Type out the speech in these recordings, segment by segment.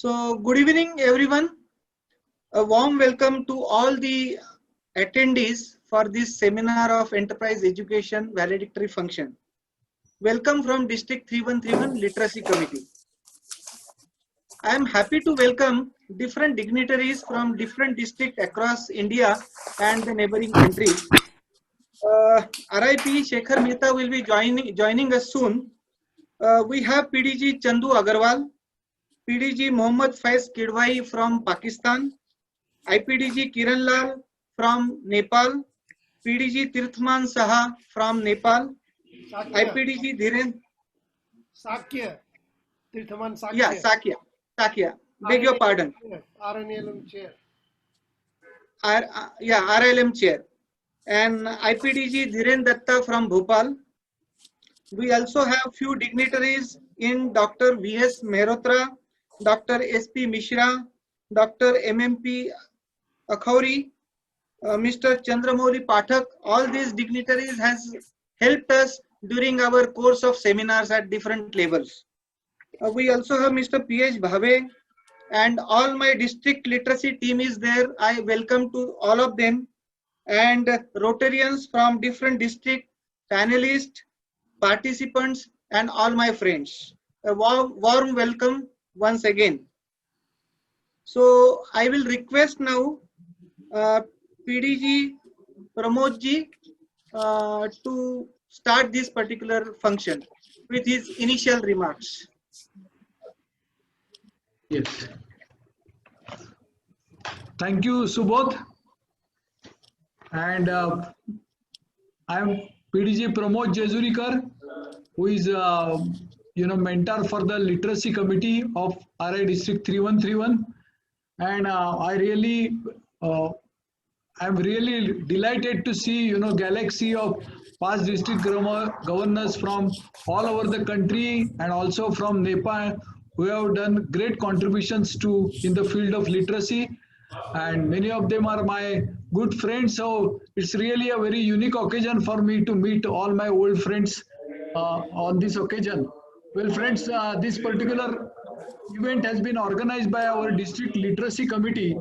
So, good evening, everyone. A warm welcome to all the attendees for this seminar of Enterprise Education Valedictory Function. Welcome from District 3131 Literacy Committee. I am happy to welcome different dignitaries from different districts across India and the neighboring countries. RIP Shekhar Mehta will be joining us soon. We have PDG Chandu Agarwal, PDG Mohammad Faiz Kidwai from Pakistan, IPDG Kiran Lal from Nepal, PDG Tirthman Saha from Nepal, IPDG Dhiren. Sakya. Tirthaman Sakya. Yeah, Sakya. Beg your pardon. RNLM chair. RLM chair. And IPDG Dhiren Datta from Bhopal. We also have few dignitaries in Dr. V.S. Mehrotra, Dr. S.P. Mishra, Dr. MMP Akhauri, Mr. Chandramouli Pathak. All these dignitaries has helped us during our course of seminars at different levels. We also have Mr. P.H. Bhave and all my district literacy team is there. I welcome to all of them and Rotarians from different district, panelists, participants and all my friends. A warm welcome once again. So I will request now PDG Pramod ji to start this particular function with his initial remarks. Yes. Thank you, Subodh. And I am PDG Pramod Jezurikar, who is mentor for the literacy committee of RI District 3131, and I'm really delighted to see galaxy of past district governors from all over the country and also from Nepal who have done great contributions in the field of literacy, and many of them are my good friends. So it's really a very unique occasion for me to meet all my old friends on this occasion. Well, friends, this particular event has been organized by our district literacy committee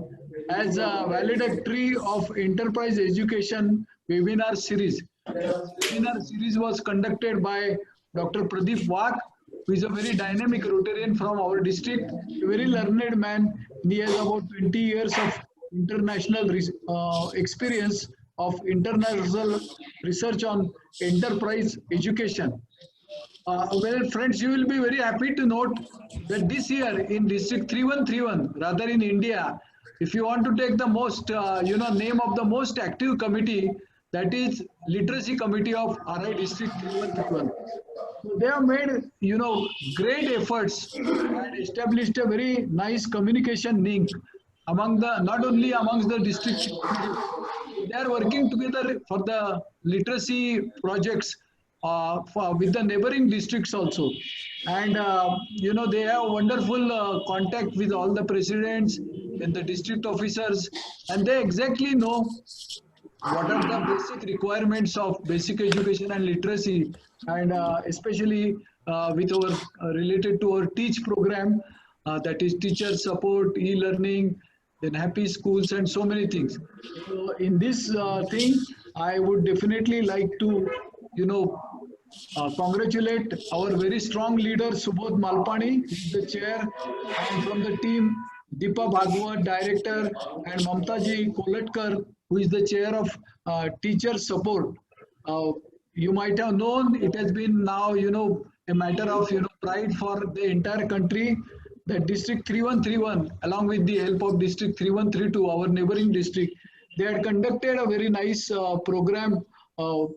as a valedictory of enterprise education webinar series. Webinar series was conducted by Dr. Pradeep Wagh, who is a very dynamic Rotarian from our district, a very learned man. He has about 20 years of international experience of international research on enterprise education. Well, friends, you will be very happy to note that this year in District 3131, rather in India, if you want to take the most, name of the most active committee, that is Literacy Committee of RI District 3131. So they have made, great efforts and established a very nice communication link among not only amongst the district, they are working together for the literacy projects with the neighboring districts also. And, they have wonderful contact with all the presidents and the district officers, and they exactly know what are the basic requirements of basic education and literacy, and especially with our related to our teach program, that is teacher support, e-learning, then happy schools and so many things. So in this thing, I would definitely like to congratulate our very strong leader Subodh Malpani, the chair, and from the team Deepa Bhagwat, director, and Mamtaji Kolatkar, who is the chair of teacher support. You might have known it has been now a matter of pride for the entire country that District 3131, along with the help of District 3132, our neighboring district, they had conducted a very nice program of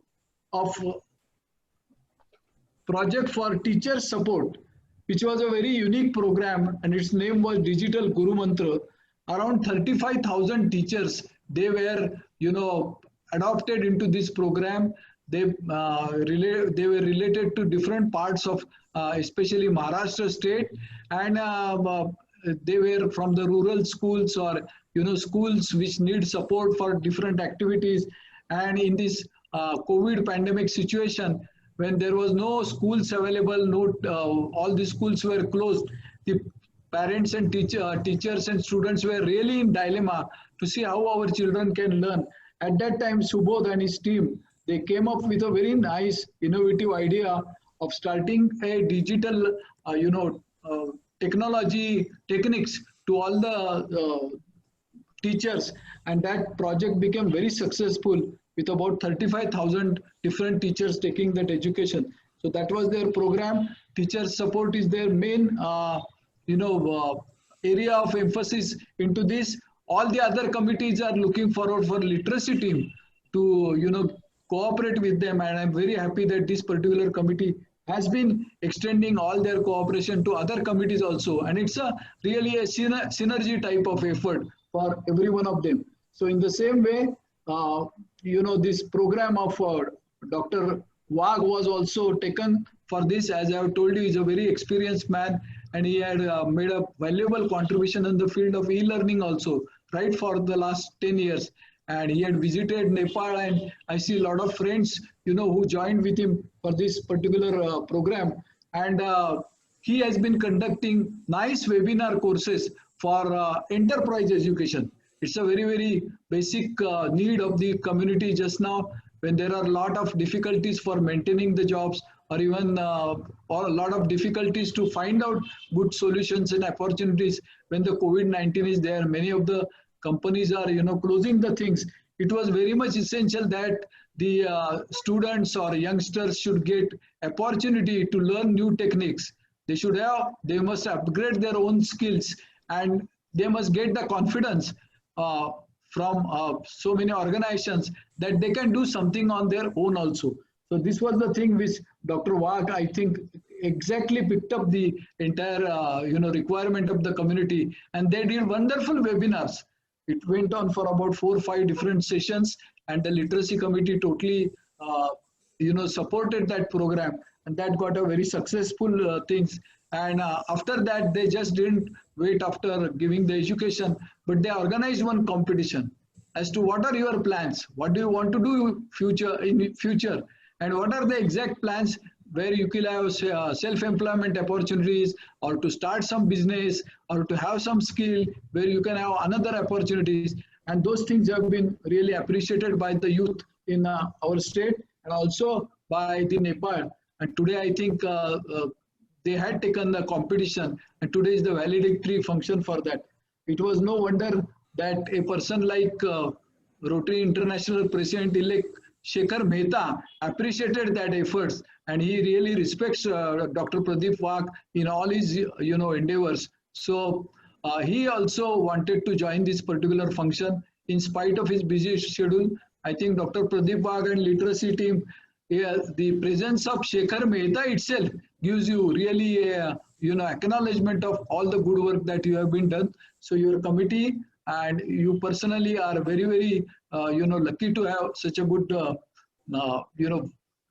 project for teacher support, which was a very unique program, and its name was Digital Guru Mantra. Around 35,000 teachers, they were adopted into this program. They were related to different parts of especially Maharashtra state, and they were from the rural schools or schools which need support for different activities. And in this COVID pandemic situation, when there was no schools available, all the schools were closed, the parents and teachers and students were really in dilemma to see how our children can learn. At that time, Subodh and his team, they came up with a very nice, innovative idea of starting a digital, technology techniques to all the teachers, and that project became very successful with about 35,000 different teachers taking that education. So that was their program. Teacher support is their main area of emphasis into this. All the other committees are looking forward for literacy team to cooperate with them, and I'm very happy that this particular committee has been extending all their cooperation to other committees also, and it's a really a synergy type of effort for every one of them. So in the same way, this program of Dr. Wag was also taken for this. As I have told you, he's a very experienced man, and he had made a valuable contribution in the field of e-learning also, right, for the last 10 years. And he had visited Nepal, and I see a lot of friends, who joined with him for this particular program. And he has been conducting nice webinar courses for enterprise education. It's a very, very basic need of the community just now, when there are a lot of difficulties for maintaining the jobs, or even or a lot of difficulties to find out good solutions and opportunities when the COVID-19 is there. Many of the companies are closing the things. It was very much essential that the students or youngsters should get opportunity to learn new techniques. They must upgrade their own skills, and they must get the confidence from so many organizations that they can do something on their own also. So this was the thing which Dr. Wag, I think, exactly picked up the entire requirement of the community, and they did wonderful webinars. It went on for about 4 or 5 different sessions, and the literacy committee totally supported that program, and that got a very successful things. And after that, they just didn't wait after giving the education, but they organized one competition as to what are your plans, what do you want to do in future, and what are the exact plans where you can have self-employment opportunities, or to start some business, or to have some skill where you can have another opportunities. And those things have been really appreciated by the youth in our state, and also by the Nepal. And today I think they had taken the competition, and today is the valedictory function for that. It was no wonder that a person like Rotary International President-elect Shekhar Mehta appreciated that efforts, and he really respects Dr. Pradeep Wag in all his endeavors. So he also wanted to join this particular function in spite of his busy schedule. I think Dr. Pradeep Wag and literacy team, the presence of Shekhar Mehta itself gives you really a acknowledgement of all the good work that you have been done. So your committee and you personally are very, very lucky to have such a good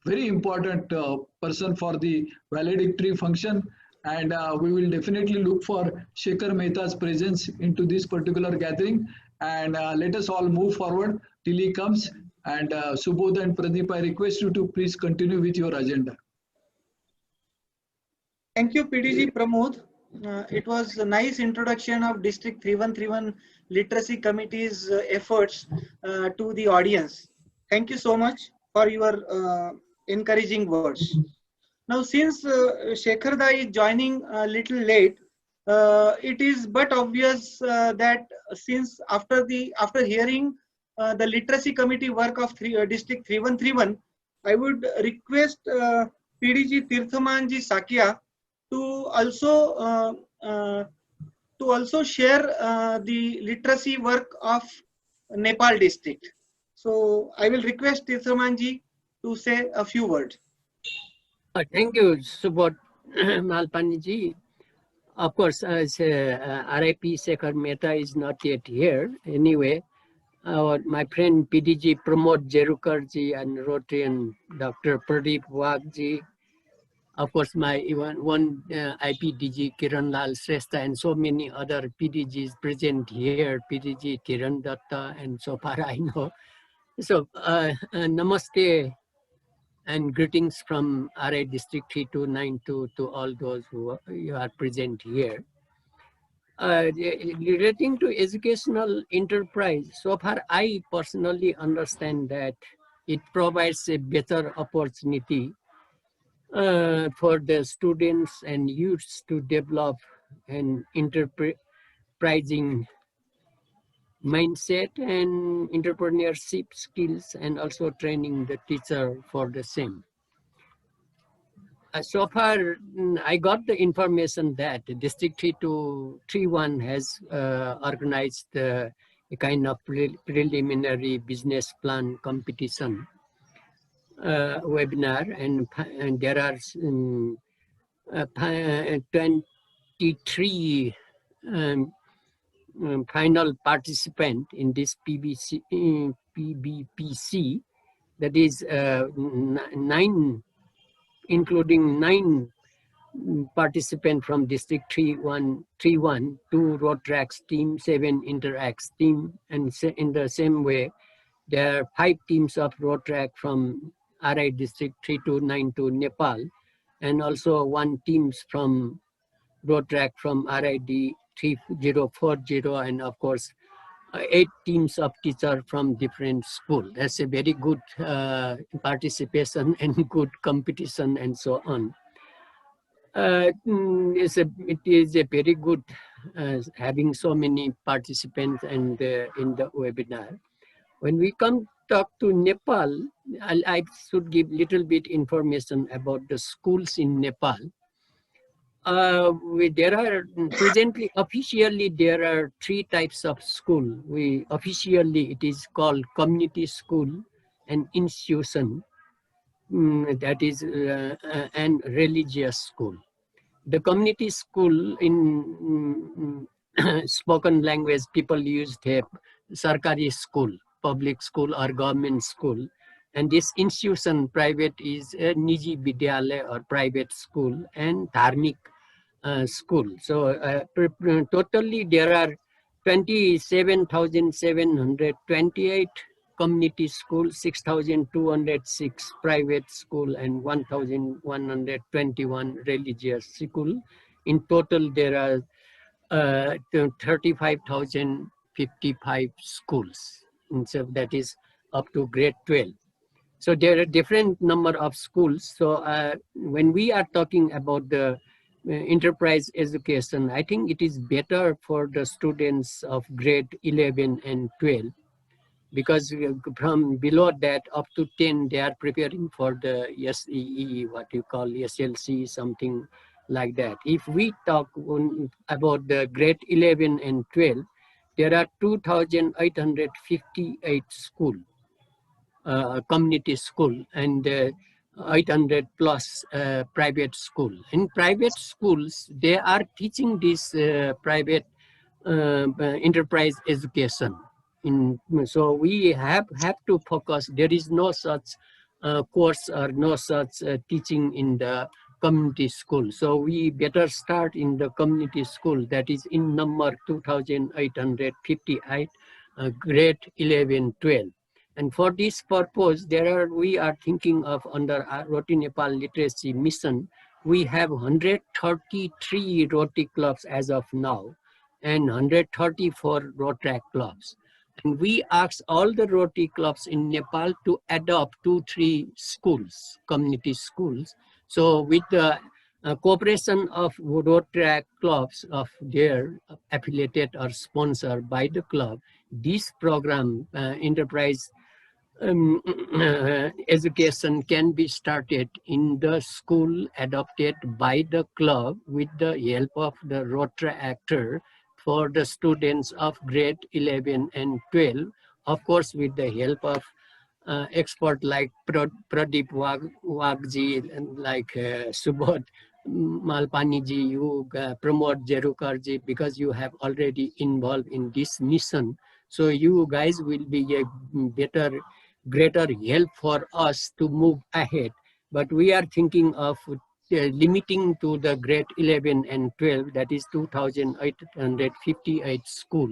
very important person for the valedictory function. And we will definitely look for Shekhar Mehta's presence into this particular gathering, and let us all move forward till he comes. And Subodh and Pradeep, I request you to please continue with your agenda. Thank you, PDG Pramod. It was a nice introduction of District 3131 Literacy Committee's efforts to the audience. Thank you so much for your encouraging words. Now, since Shekhar Da is joining a little late, it is but obvious that since after hearing the literacy committee work of District 3131, I would request PDG Tirthamanji Sakya to also share the literacy work of Nepal district. So I will request Tirthamanji to say a few words. Thank you, Subodh Malpani. Of course, as RIP Shekhar Mehta is not yet here. Anyway, my friend PDG Pramod Jerukar ji and Rotarian Dr. Pradeep Wag ji, of course, my one IPDG Kiran Lal Shrestha, and so many other PDGs present here, PDG Kiran Datta, and so far I know. So, namaste and greetings from RI District 3292 to all those who are present here. Relating to educational enterprise, so far I personally understand that it provides a better opportunity for the students and youths to develop an enterprising mindset and entrepreneurship skills, and also training the teacher for the same. So far, I got the information that District 3231 has organized a kind of preliminary business plan competition webinar, and there are 23 final participant in this PBPC, that is 9, including 9 participants from District 3131, 2 road tracks team, 7 interacts team, and in the same way, there are 5 teams of road track from RI District 3292 Nepal, and also 1 teams from road track from RID 3040, and of course 8 teams of teachers from different schools. That's a very good participation and good competition and so on. It is a very good having so many participants and in the webinar. When we come talk to Nepal, I should give little bit information about the schools in Nepal. There are presently, officially, there are 3 types of school. Officially, it is called community school and institution, that is and religious school. The community school in spoken language, people used to have sarkari school, public school or government school. And this institution, private, is a Niji Vidyalaya or private school, and Dharmik school. So totally there are 27,728 community school, 6,206 private school, and 1,121 religious school. In total, there are 35,055 schools. And so that is up to grade 12. So there are different number of schools. So when we are talking about the enterprise education, I think it is better for the students of grade 11 and 12, because from below that up to 10, they are preparing for the SEE, what you call SLC, something like that. If we talk about the grade 11 and 12, there are 2,858 school, community school, and 800 plus private school. In private schools, they are teaching this private enterprise education. So we have to focus. There is no such course or no such teaching in the community school. So we better start in the community school, that is in number 2,858, grade 11, 12. And for this purpose, we are thinking of under our Roti Nepal Literacy Mission, we have 133 Roti clubs as of now, and 134 Rotaract clubs. And we ask all the Roti clubs in Nepal to adopt 2-3 schools, community schools. So with the cooperation of Rotaract clubs of their affiliated or sponsored by the club, this program, enterprise education, can be started in the school adopted by the club with the help of the Rotaractor for the students of grade 11 and 12, of course with the help of expert like Pradeep Wagji, and like Subodh Malpaniji, you Pramod Jerukarji, because you have already involved in this mission. So you guys will be a greater help for us to move ahead. But we are thinking of limiting to the grade 11 and 12, that is 2,858 school.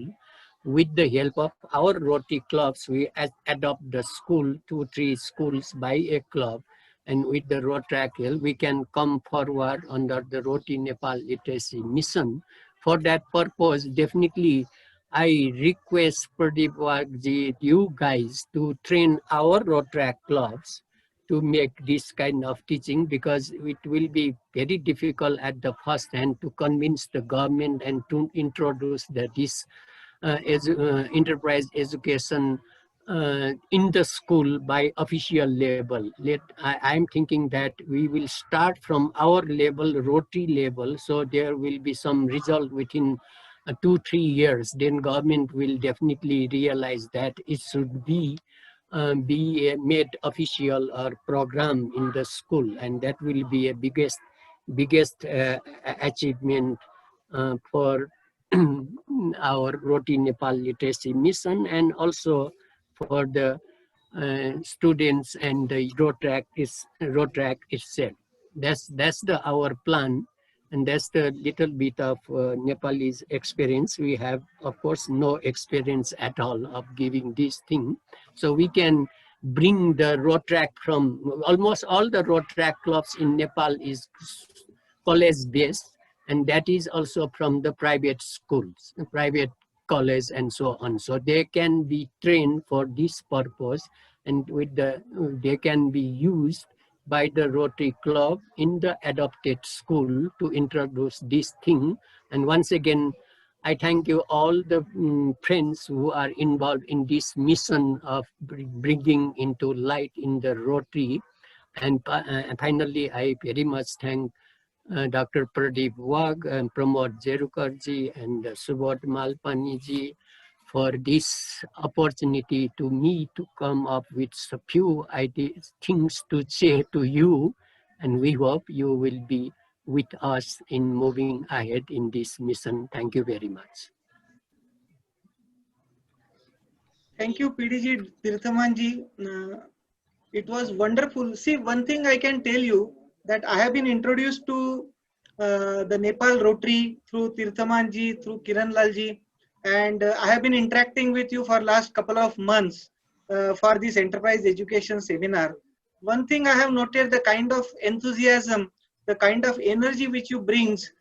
With the help of our Roti clubs, we adopt the school, 2-3 schools by a club. And with the Rotaract help, we can come forward under the Roti Nepal Literacy Mission for that purpose, definitely I request Pradeep Wagji, you guys, to train our Rotaract clubs to make this kind of teaching, because it will be very difficult at the first hand to convince the government and to introduce this enterprise education in the school by official level. I'm thinking that we will start from our level, Rotary level, so there will be some result within 2-3 years. Then government will definitely realize that it should be made official or program in the school, and that will be a biggest achievement for our Roti Nepal Literacy Mission, and also for the students and the Rotaract itself. That's our plan, and that's the little bit of Nepalese experience. We have, of course, no experience at all of giving this thing, so we can bring the Rotaract from almost all the Rotaract clubs in Nepal is college based, and that is also from the private schools, private college, and so on. So they can be trained for this purpose, and they can be used by the Rotary Club in the adopted school to introduce this thing. And once again, I thank you all the friends who are involved in this mission of bringing into light in the Rotary. And finally, I very much thank Dr. Pradeep Wag and Pramod Jerukarji and Subodh Malpaniji for this opportunity to me to come up with a few ideas, things to say to you, and we hope you will be with us in moving ahead in this mission. Thank you very much. Thank you, PDG Tirthamanji. It was wonderful. See, one thing I can tell you, that I have been introduced to the Nepal Rotary through Tirthamanji, through Kiran Lalji, and I have been interacting with you for last couple of months for this enterprise education seminar. One thing I have noted, the kind of enthusiasm, the kind of energy which you brings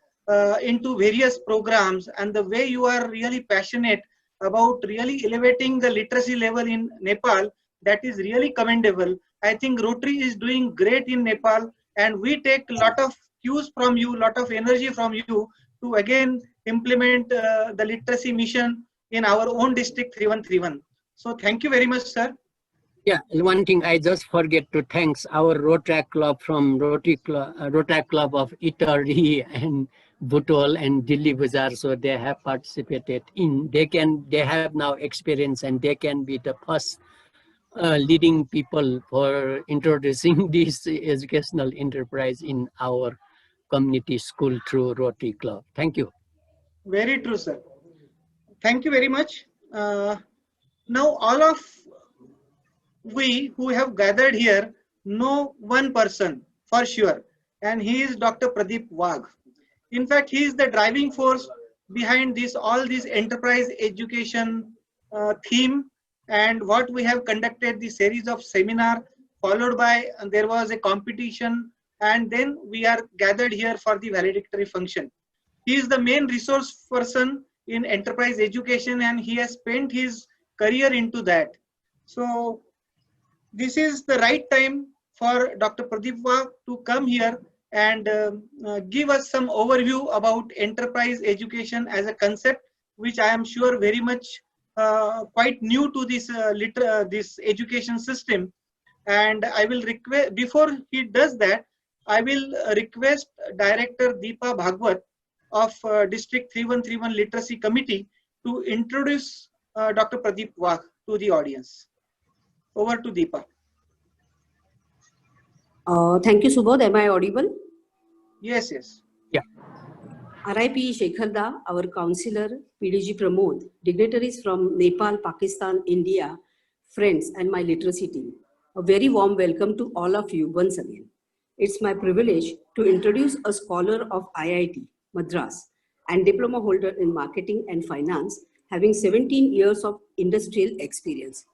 into various programs, and the way you are really passionate about really elevating the literacy level in Nepal, that is really commendable. I think Rotary is doing great in Nepal, and we take a lot of cues from you, lot of energy from you to again implement the literacy mission in our own district 3131. So thank you very much, sir. Yeah, one thing I just forget to thanks our Rotaract Club from Rotaract Club of Itari and Butol and Delhi Bazaar. So they have participated in. They have now experience, and they can be the first leading people for introducing this educational enterprise in our community school through Rotary Club. Thank you. Very true, sir. Thank you very much. Now all of we who have gathered here know one person for sure, and he is Dr. Pradeep Wag. In fact, he is the driving force behind all these enterprise education theme, and what we have conducted the series of seminar, followed by there was a competition, and then we are gathered here for the valedictory function. He is the main resource person in enterprise education, and he has spent his career into that. So this is the right time for Dr. Pradeep Wag to come here and give us some overview about enterprise education as a concept, which I am sure very much quite new to this this education system. And I will request, before he does that, I will request Director Deepa Bhagwat of District 3131 Literacy Committee to introduce Dr. Pradeep Wag to the audience. Over to Deepa. Thank you, Subodh. Am I audible? Yes, yes. Yeah. RIP Shekharda, our councillor, PDG Pramod, dignitaries from Nepal, Pakistan, India, friends, and my literacy team. A very warm welcome to all of you once again. It's my privilege to introduce a scholar of IIT, Madras, and diploma holder in marketing and finance, having 17 years of industrial experience.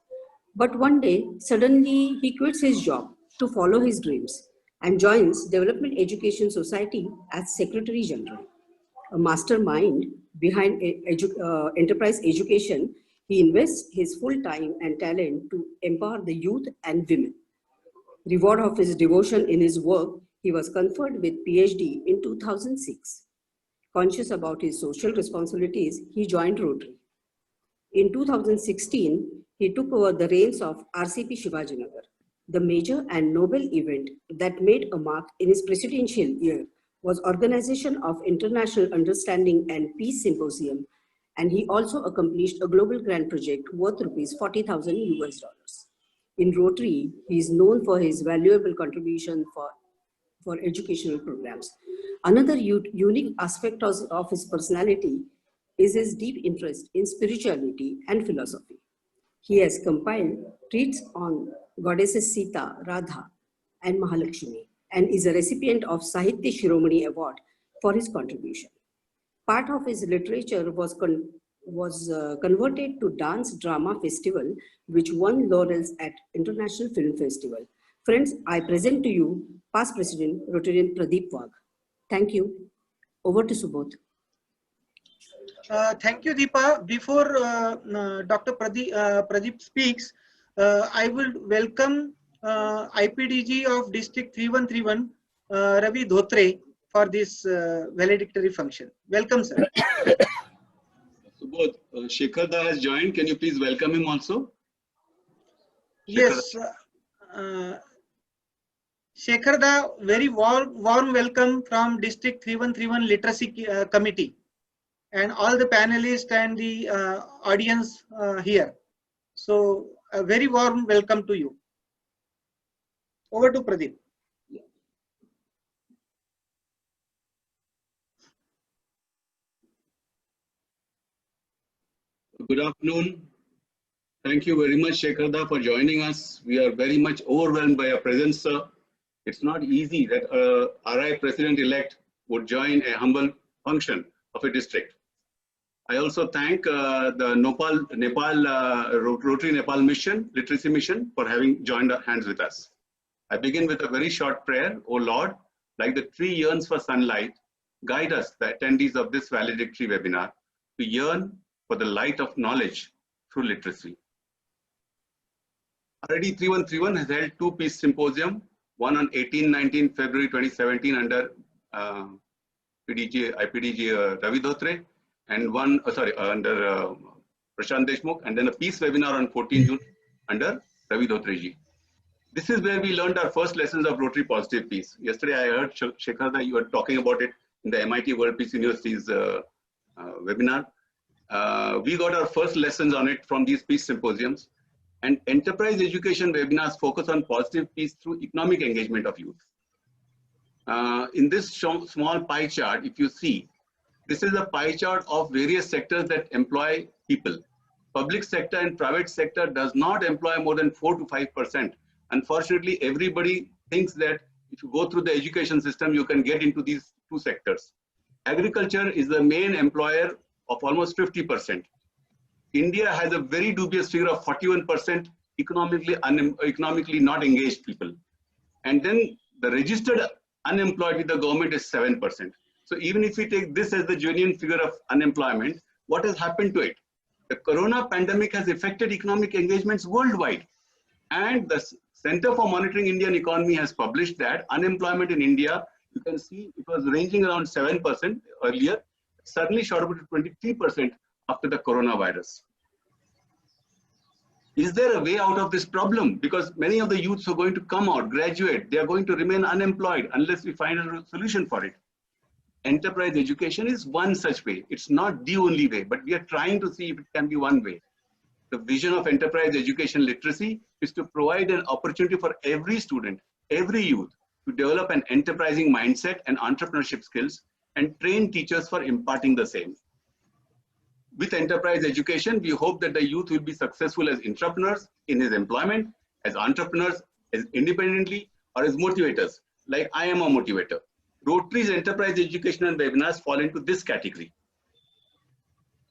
But one day, suddenly he quits his job to follow his dreams and joins Development Education Society as Secretary General. a mastermind behind enterprise education, he invests his full time and talent to empower the youth and women. Reward of his devotion in his work, he was conferred with PhD in 2006. Conscious about his social responsibilities, he joined Rotary. In 2016, he took over the reins of RCP Shivajinagar. The major and noble event that made a mark in his presidential year was organization of International Understanding and Peace Symposium, and he also accomplished a global grant project worth rupees 40,000 US dollars. In Rotary, he is known for his valuable contribution for educational programs. Another unique aspect of his personality is his deep interest in spirituality and philosophy. He has compiled treatises on goddesses Sita, Radha, and Mahalakshmi, and is a recipient of Sahitya Shiromani Award for his contribution. Part of his literature was converted to Dance Drama Festival, which won laurels at International Film Festival. Friends, I present to you past President Rotarian Pradeep Wagh. Thank you. Over to Subodh. Thank you, Deepa. Before Dr. Pradeep speaks, I will welcome IPDG of District 3131, Ravi Dhotre, for this valedictory function. Welcome, sir. Subodh, Shekhar Da has joined. Can you please welcome him also? Yes. Shekhar Da, very warm welcome from District 3131 Literacy Committee and all the panelists and the audience here. So a very warm welcome to you. Over to Pradeep. Good afternoon. Thank you very much, Shekhar Da, for joining us. We are very much overwhelmed by your presence, sir. It's not easy that a RI president-elect would join a humble function of a district. I also thank the Rotary Nepal Mission, Literacy Mission, for having joined hands with us. I begin with a very short prayer. O Lord, like the tree yearns for sunlight, guide us, the attendees of this valedictory webinar, to yearn for the light of knowledge through literacy. RID 3131 has held two peace symposium, one on 18-19 February 2017 under IPDG Ravi Dhotre, and one, under Prashant Deshmukh, and then a peace webinar on 14 June under Ravi Dhotre ji. This is where we learned our first lessons of Rotary Positive Peace. Yesterday I heard Shekhar Da, you were talking about it in the MIT World Peace University's webinar. We got our first lessons on it from these peace symposiums, and enterprise education webinars focus on positive peace through economic engagement of youth. In this small pie chart, if you see, this is a pie chart of various sectors that employ people. Public sector and private sector does not employ more than 4 to 5%. Unfortunately, everybody thinks that if you go through the education system, you can get into these two sectors. Agriculture is the main employer of almost 50%. India has a very dubious figure of 41% economically not engaged people. And then the registered unemployed with the government is 7%. So even if we take this as the genuine figure of unemployment, what has happened to it? The corona pandemic has affected economic engagements worldwide. And the Center for Monitoring Indian Economy has published that unemployment in India, you can see it was ranging around 7% earlier, suddenly shot up to 23% after the coronavirus. Is there a way out of this problem? Because many of the youths who are going to come out, graduate, they are going to remain unemployed unless we find a solution for it. Enterprise education is one such way. It's not the only way, but we are trying to see if it can be one way. The vision of enterprise education literacy is to provide an opportunity for every student, every youth, to develop an enterprising mindset and entrepreneurship skills and train teachers for imparting the same. With enterprise education, we hope that the youth will be successful as entrepreneurs in his employment, as entrepreneurs, as independently, or as motivators, like I am a motivator. Rotary's enterprise education and webinars fall into this category.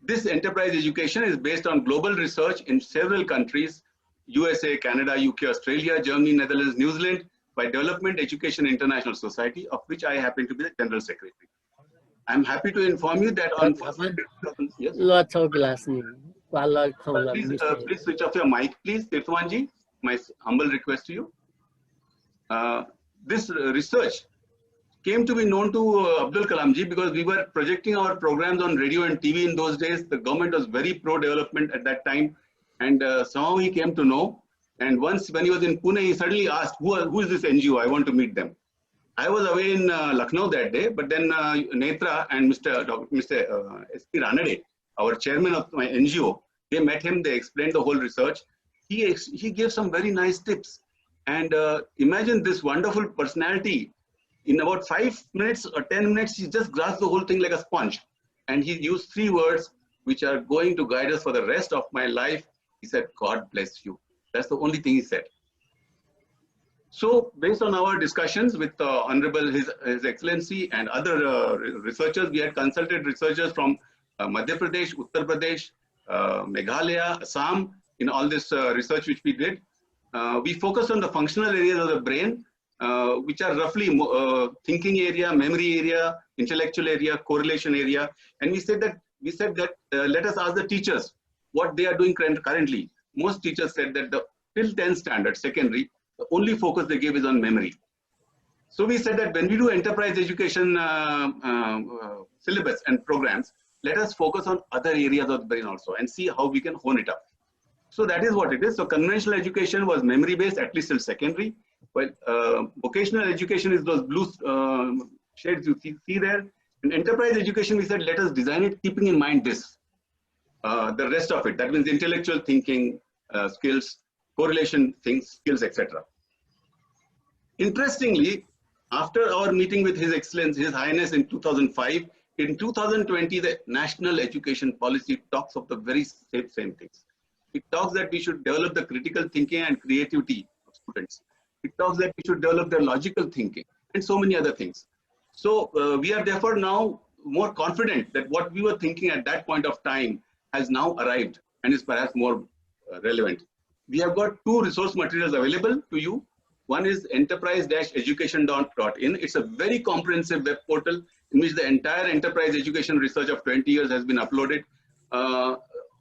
This enterprise education is based on global research in several countries, USA, Canada, UK, Australia, Germany, Netherlands, New Zealand, by Development Education International Society, of which I happen to be the General Secretary. I'm happy to inform you that on yes. Please switch off your mic, please, Tirthamanji. My humble request to you. This research came to be known to Abdul Kalamji because we were projecting our programs on radio and TV in those days. The government was very pro-development at that time, and somehow he came to know. And once when he was in Pune, he suddenly asked, who is this NGO? I want to meet them. I was away in Lucknow that day, but then Netra and Mr. S.P. Ranade, our chairman of my NGO, they met him, they explained the whole research. He gave some very nice tips. And imagine this wonderful personality. In about 5 minutes or 10 minutes, he just grasped the whole thing like a sponge. And he used 3 words, which are going to guide us for the rest of my life. He said, God bless you. That's the only thing he said. So based on our discussions with Honorable His Excellency and other researchers, we had consulted researchers from Madhya Pradesh, Uttar Pradesh, Meghalaya, Assam, in all this research which we did. We focused on the functional areas of the brain, which are roughly thinking area, memory area, intellectual area, correlation area. And we said that let us ask the teachers what they are doing currently. Most teachers said that till 10th standard, secondary, the only focus they give is on memory. So we said that when we do enterprise education syllabus and programs, let us focus on other areas of the brain also and see how we can hone it up. So that is what it is. So conventional education was memory based, at least till secondary. But vocational education is those blue shades you see there. In enterprise education, we said, let us design it keeping in mind this. The rest of it, that means intellectual thinking, skills, correlation things, skills, etc. Interestingly, after our meeting with His Excellency, His Highness in 2005, in 2020, the National Education Policy talks of the very same things. It talks that we should develop the critical thinking and creativity of students. It talks that we should develop their logical thinking and so many other things. So we are therefore now more confident that what we were thinking at that point of time has now arrived and is perhaps more relevant. We have got 2 resource materials available to you. One is enterprise-education.in. It's a very comprehensive web portal in which the entire enterprise education research of 20 years has been uploaded.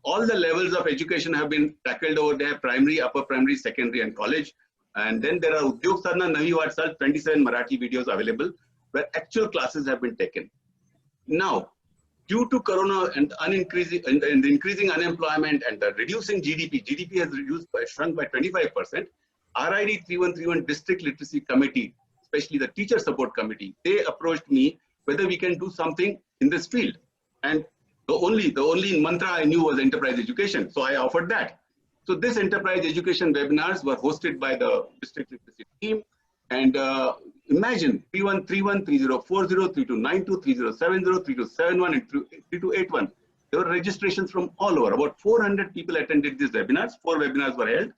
All the levels of education have been tackled over there: primary, upper primary, secondary, and college. And then there are Udyog Sadhana Navi Vatsal, 27 Marathi videos available where actual classes have been taken. Now, due to Corona and the increasing unemployment and the reducing GDP has shrunk by 25%. RID 3131 District Literacy Committee, especially the Teacher Support Committee, they approached me whether we can do something in this field. And the only mantra I knew was enterprise education, so I offered that. So this enterprise education webinars were hosted by the District Literacy team. And imagine 3131, 3040, 3292, 3070, 3271, and 3281. There were registrations from all over. About 400 people attended these webinars. 4 webinars were held.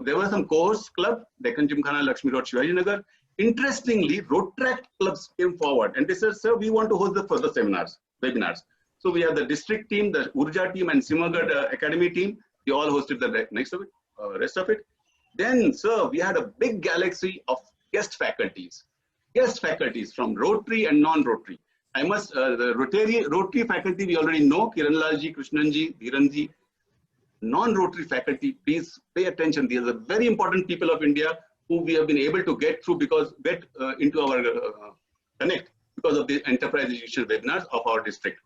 There were some co-hosts club, Deccan Gymkhana, Lakshmi Road, Shivaji Nagar. Interestingly, Rotract clubs came forward and they said, sir, we want to host the further webinars. So we have the district team, the Urja team, and Simagad Academy team. They all hosted the rest of it. Then, sir, we had a big galaxy of guest faculties from Rotary and non-Rotary. I must, the Rotary faculty we already know, Kiranlalji, Krishnanji, Dhiranji. Non-Rotary faculty, please pay attention. These are very important people of India who we have been able to get into our connect because of the enterprise education webinars of our district.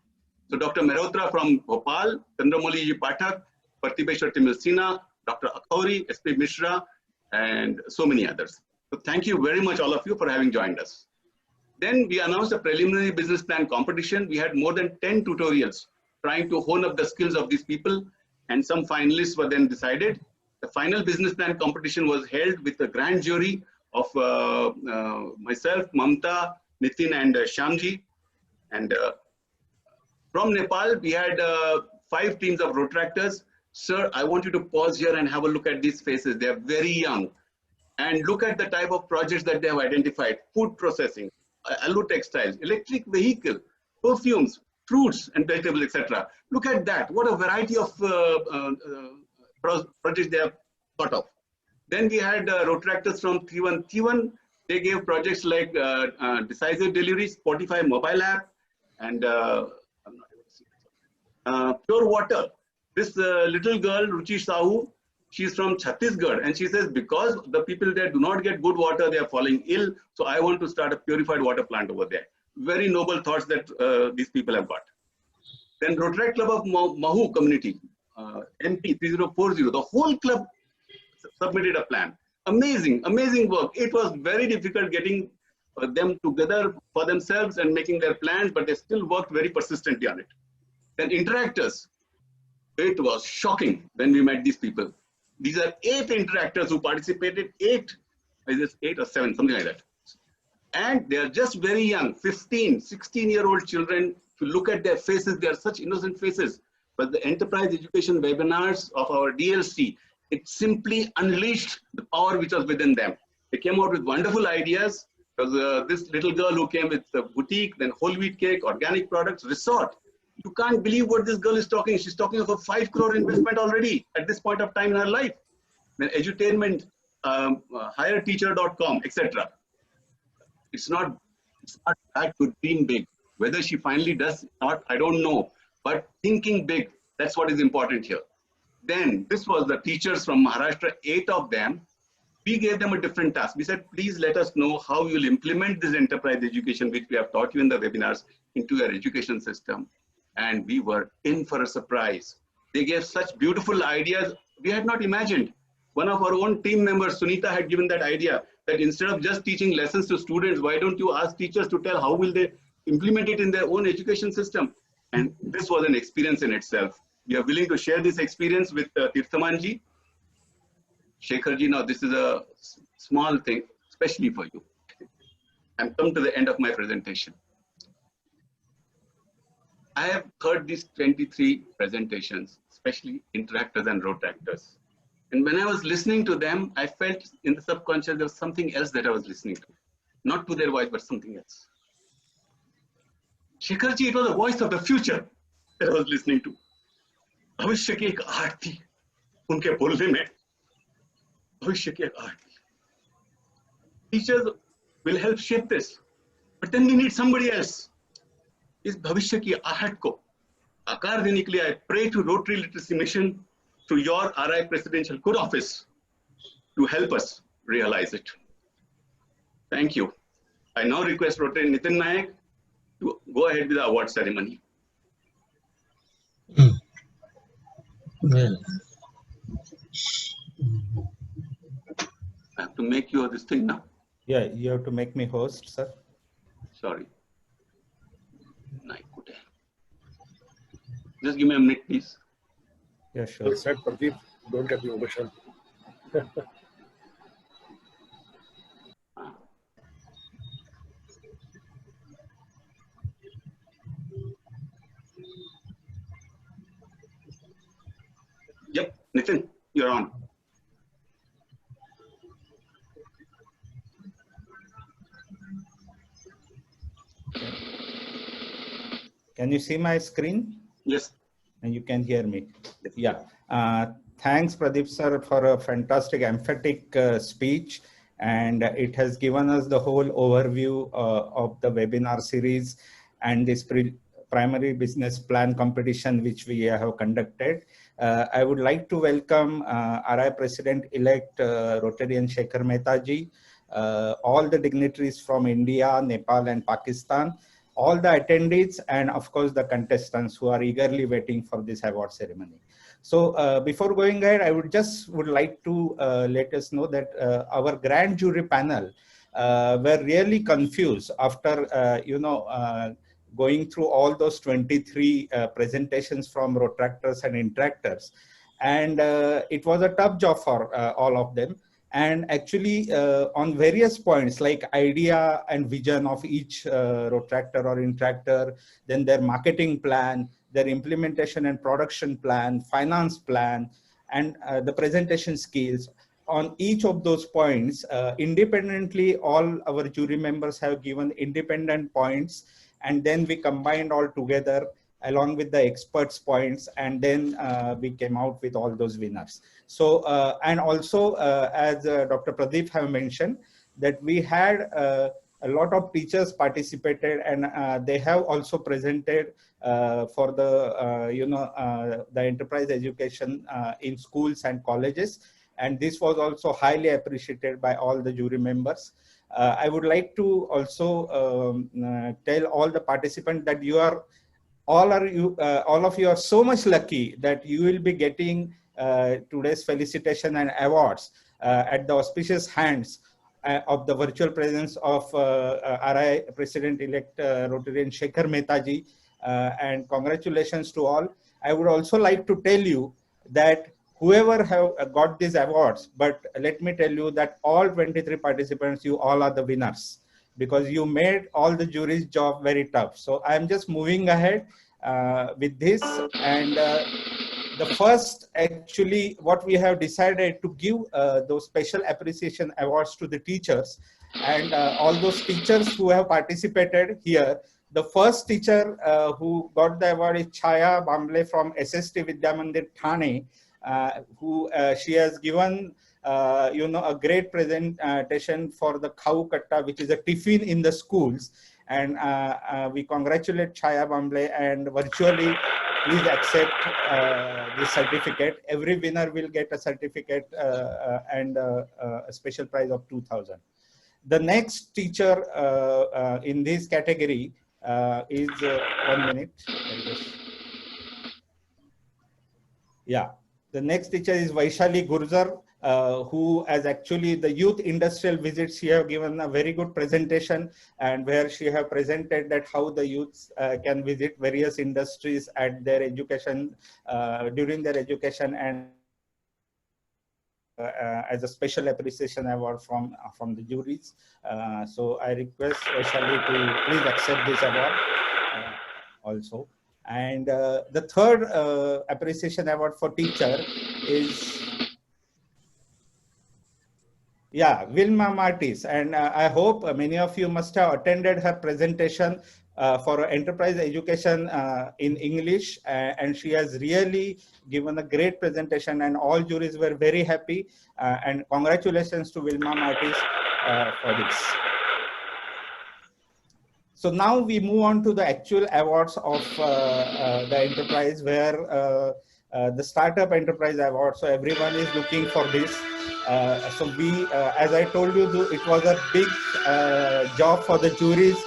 So Dr. Mehrotra from Bhopal, Chandramoli Pathak, Partibeshwar Timil Sinha, Dr. Akhauri, S.P. Mishra, and so many others. So thank you very much, all of you, for having joined us. Then we announced a preliminary business plan competition. We had more than 10 tutorials trying to hone up the skills of these people, and some finalists were then decided. The final business plan competition was held with the grand jury of myself, Mamta, Nitin, and Shyamji. And from Nepal, we had 5 teams of Rotractors. Sir, I want you to pause here and have a look at these faces. They are very young. And look at the type of projects that they have identified: food processing, alu textiles, electric vehicle, perfumes, fruits and vegetables, etc. Look at that. What a variety of projects they have thought of. Then we had Rotractors from T1. They gave projects like decisive delivery, Spotify mobile app, And I'm not able to see it. Pure water. This little girl, Ruchi Sahu, she's from Chhattisgarh, and she says, because the people there do not get good water, they are falling ill. So I want to start a purified water plant over there. Very noble thoughts that these people have got. Then Rotary Club of Mahu community, MP 3040, the whole club submitted a plan. Amazing, amazing work. It was very difficult getting them together for themselves and making their plans, but they still worked very persistently on it. Then interactors. It was shocking when we met these people. These are 8 interactors who participated, 8 or 7, something like that. And they are just very young, 15, 16-year-old children. If you look at their faces, they are such innocent faces. But the enterprise education webinars of our DLC, it simply unleashed the power which was within them. They came out with wonderful ideas. There was this little girl who came with a boutique, then whole wheat cake, organic products, resort. You can't believe what this girl is talking. She's talking of a 5 crore investment already at this point of time in her life. Then edutainment, hireteacher.com, etc. It's not bad to dream big. Whether she finally does or not, I don't know. But thinking big, that's what is important here. Then this was the teachers from Maharashtra, 8 of them. We gave them a different task. We said, please let us know how you'll implement this enterprise education, which we have taught you in the webinars, into your education system. And we were in for a surprise. They gave such beautiful ideas we had not imagined. One of our own team members, Sunita, had given that idea that instead of just teaching lessons to students, why don't you ask teachers to tell how will they implement it in their own education system? And this was an experience in itself. We are willing to share this experience with Tirthamanji. Shekharji, now this is a small thing, especially for you. I'm come to the end of my presentation. I have heard these 23 presentations, especially interactors and rotractors. And when I was listening to them, I felt in the subconscious there was something else that I was listening to. Not to their voice, but something else. Shekharji, it was the voice of the future that I was listening to. भविष्य की एक आहट थी उनके बोलने में. भविष्य की एक आहट थी. Teachers will help shape this, but then we need somebody else. इस भविष्य की आहट को आकार देने के लिए I pray to Rotary Literacy Mission through your RI Presidential Good Office to help us realize it. Thank you. I now request Rotary Nitin Nayak to go ahead with the award ceremony. Well, I have to make you this thing now. yeah, you have to make me host, sir. Sorry. Just give me a minute, please. Yeah, sure. Well said, Pradeep. Don't get the ovation. Yep, Nitin, you're on. Can you see my screen? Yes. And you can hear me. Yeah. Thanks, Pradeep sir, for a fantastic, emphatic speech. And it has given us the whole overview of the webinar series and this primary business plan competition which we have conducted. I would like to welcome RI President-elect Rotarian Shekhar Mehta ji, all the dignitaries from India, Nepal and Pakistan, all the attendees, and of course the contestants who are eagerly waiting for this award ceremony. So before going ahead, I would like to let us know that our grand jury panel were really confused after going through all those 23 presentations from rotractors and interactors, and it was a tough job for all of them. And actually on various points like idea and vision of each rotractor or interactor, then their marketing plan, their implementation and production plan, finance plan, and the presentation skills. On each of those points, independently, all our jury members have given independent points, and then we combined all together along with the experts' points, and then we came out with all those winners. So, and also as Dr. Pradeep have mentioned, that we had a lot of teachers participated, and they have also presented for the the enterprise education in schools and colleges, and this was also highly appreciated by all the jury members. I would like to also tell all the participants that all of you are so much lucky that you will be getting today's felicitation and awards at the auspicious hands of the virtual presence of RI President-elect Rotarian Shekhar Mehta ji, and congratulations to all. I would also like to tell you that whoever have got these awards, but let me tell you that all 23 participants, you all are the winners, because you made all the jury's job very tough. So I'm just moving ahead with this, and the first, actually, what we have decided to give those special appreciation awards to the teachers, and all those teachers who have participated here. The first teacher who got the award is Chaya Bamble from SST Vidya Mandir Thane, who she has given a great presentation for the Khau Katta, which is a tiffin in the schools. And we congratulate Chaya Bamble, and virtually please accept this certificate. Every winner will get a certificate and a special prize of 2,000. The next teacher in this category is 1 minute. Yeah, the next teacher is Vaishali Gurjar, who has actually the youth industrial visits. She have given a very good presentation, and where she have presented that how the youths can visit various industries at their education, during their education, and as a special appreciation award from the juries. So I request Vaishali to please accept this award also. And the third appreciation award for teacher is, yeah, Vilma Martis. And I hope many of you must have attended her presentation for enterprise education in English, and she has really given a great presentation, and all juries were very happy, and congratulations to Vilma Martis for this. So now we move on to the actual awards of the enterprise, where the Startup Enterprise Award. So everyone is looking for this. So we, as I told you, it was a big job for the juries.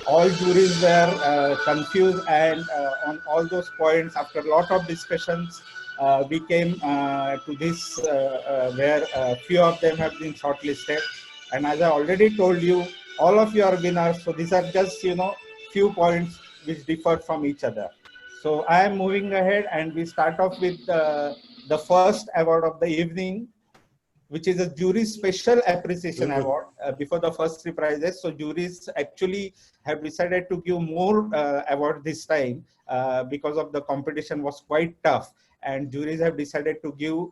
All juries were confused, and on all those points, after a lot of discussions, we came to this where a few of them have been shortlisted. And as I already told you, all of you are winners. So these are just, few points which differ from each other. So I am moving ahead, and we start off with the first award of the evening, which is a jury special appreciation award before the first three prizes. So juries actually have decided to give more award this time because of the competition was quite tough, and juries have decided to give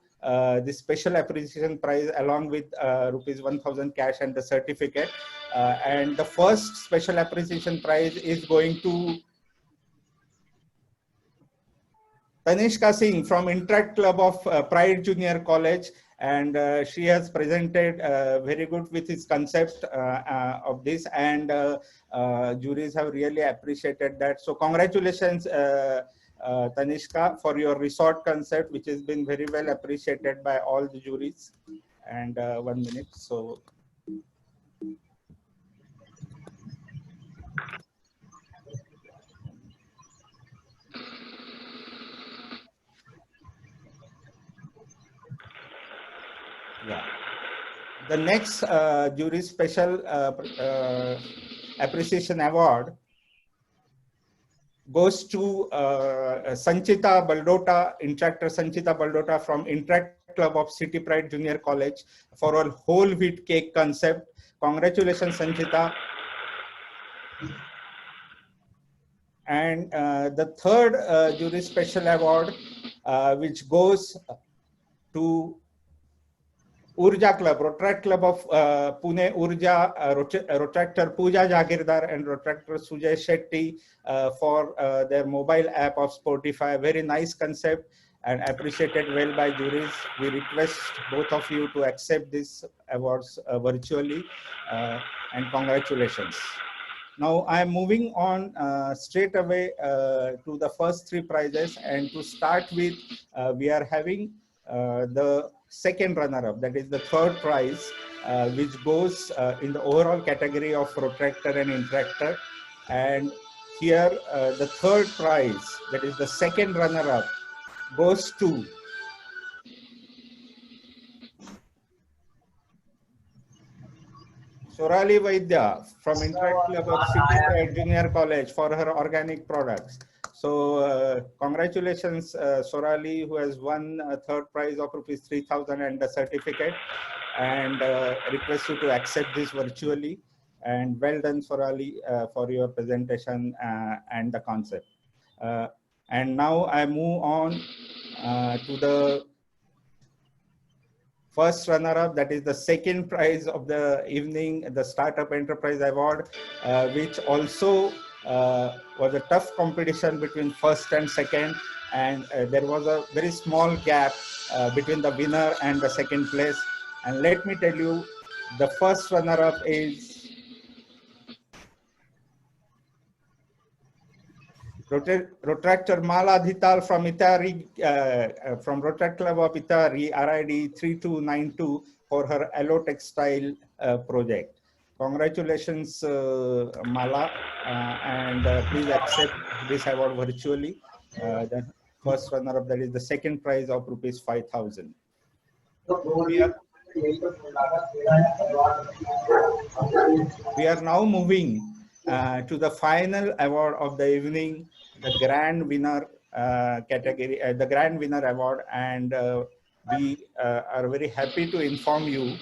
this special appreciation prize along with rupees 1,000 cash and the certificate. And the first special appreciation prize is going to Tanishka Singh from Interact Club of Pride Junior College, and she has presented very good with his concept of this, and juries have really appreciated that. So congratulations, Tanishka, for your resort concept, which has been very well appreciated by all the juries. And 1 minute. So. Yeah. The next jury special appreciation award goes to Sanchita Baldota, Interactor Sanchita Baldota from Interact Club of City Pride Junior College for a whole wheat cake concept. Congratulations, Sanchita. And the third jury special award, which goes to Urja Club, Rotract Club of Pune, Urja, Rotractor Pooja Jagirdar and Rotractor Sujay Shetty for their mobile app of Spotify. Very nice concept. and appreciated well by juries. We request both of you to accept these awards virtually, and congratulations. Now I am moving on straight away to the first three prizes, and to start with, we are having the second runner-up, that is the third prize, which goes in the overall category of protractor and interactor. And here the third prize, that is the second runner-up, goes to Sorali Vaidya from Interact Club of City Pride Junior College for her organic products. So congratulations, Sorali, who has won a third prize of ₹3,000 and a certificate, and request you to accept this virtually. And well done, Sorali, for your presentation and the concept. And now I move on to the first runner-up, that is the second prize of the evening, the Startup Enterprise Award, which also was a tough competition between first and second, and there was a very small gap between the winner and the second place. And let me tell you, the first runner-up is Protractor Mala Dhital from Itari, from Protract Club of Itari, RID 3292, for her Allo Textile project. Congratulations, Mala, and please accept this award virtually. The first runner-up, that is the second prize of ₹5,000. We are now moving to the final award of the evening, the grand winner category, the grand winner award. And we are very happy to inform you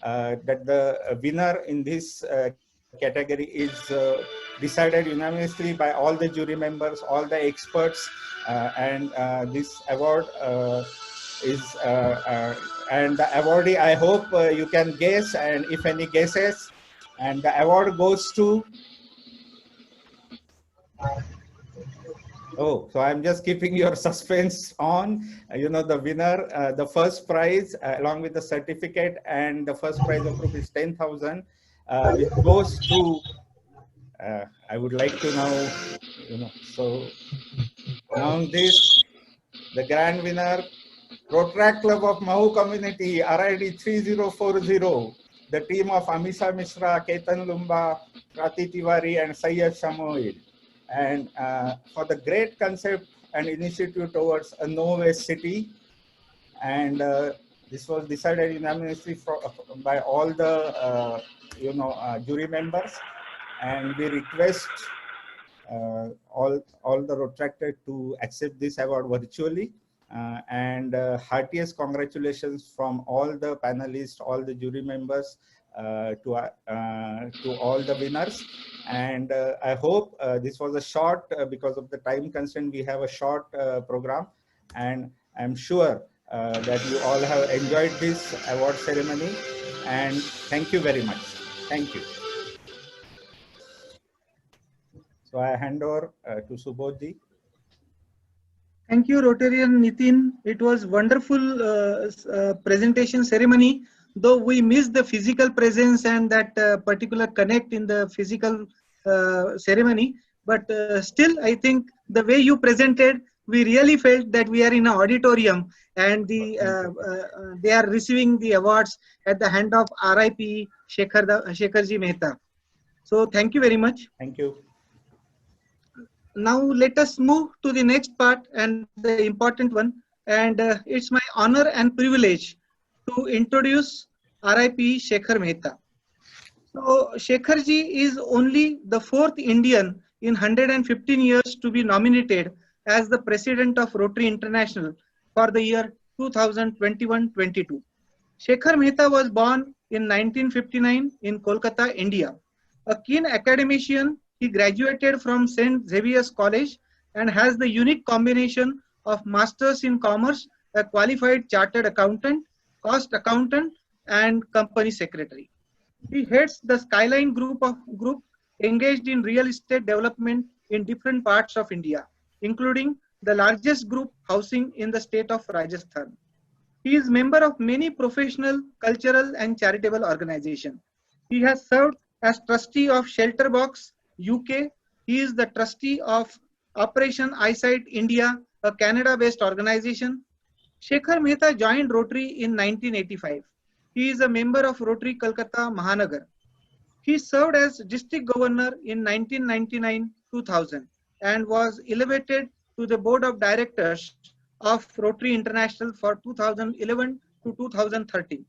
that the winner in this category is decided unanimously by all the jury members, all the experts, and this award is, and the awardee, I hope you can guess, and if any guesses, and the award goes to, oh, so I'm just keeping your suspense on. You know, the winner, the first prize, along with the certificate, and the first prize of ₹10,000, which goes to, I would like to now, you know, so now this, the grand winner, Protract Club of Mahu Community, RID 3040, the team of Amisha Mishra, Ketan Lumba, Prati Tiwari, and Sayyid Shamoid. And for the great concept and initiative towards a no-waste city. And this was decided unanimously by all the jury members. And we request all the Protractor to accept this award virtually. And heartiest congratulations from all the panelists, all the jury members, to all the winners. And I hope this was a short, because of the time constraint, we have a short program, and I'm sure that you all have enjoyed this award ceremony, and thank you very much. Thank you. So I hand over to Subodhji. Thank you, Rotarian Nitin. It was wonderful presentation ceremony. Though we missed the physical presence and that particular connect in the physical ceremony, but still, I think the way you presented, we really felt that we are in an auditorium, and they are receiving the awards at the hand of RIP Shekharji Mehta. So thank you very much. Thank you. Now let us move to the next part, and the important one. And it's my honor and privilege to introduce RIP Shekhar Mehta. So Shekharji is only the 4th Indian in 115 years to be nominated as the President of Rotary International for the year 2021-22. Shekhar Mehta was born in 1959 in Kolkata, India. A keen academician, he graduated from St. Xavier's College and has the unique combination of Masters in Commerce, a qualified chartered accountant, cost accountant, and company secretary. He heads the Skyline Group engaged in real estate development in different parts of India, including the largest group housing in the state of Rajasthan. He is member of many professional, cultural and charitable organizations. He has served as trustee of Shelter Box, UK. He is the trustee of Operation Eyesight India, a Canada-based organization. Shekhar Mehta joined Rotary in 1985. He is a member of Rotary Kolkata Mahanagar. He served as district governor in 1999-2000 and was elevated to the board of directors of Rotary International for 2011 to 2013.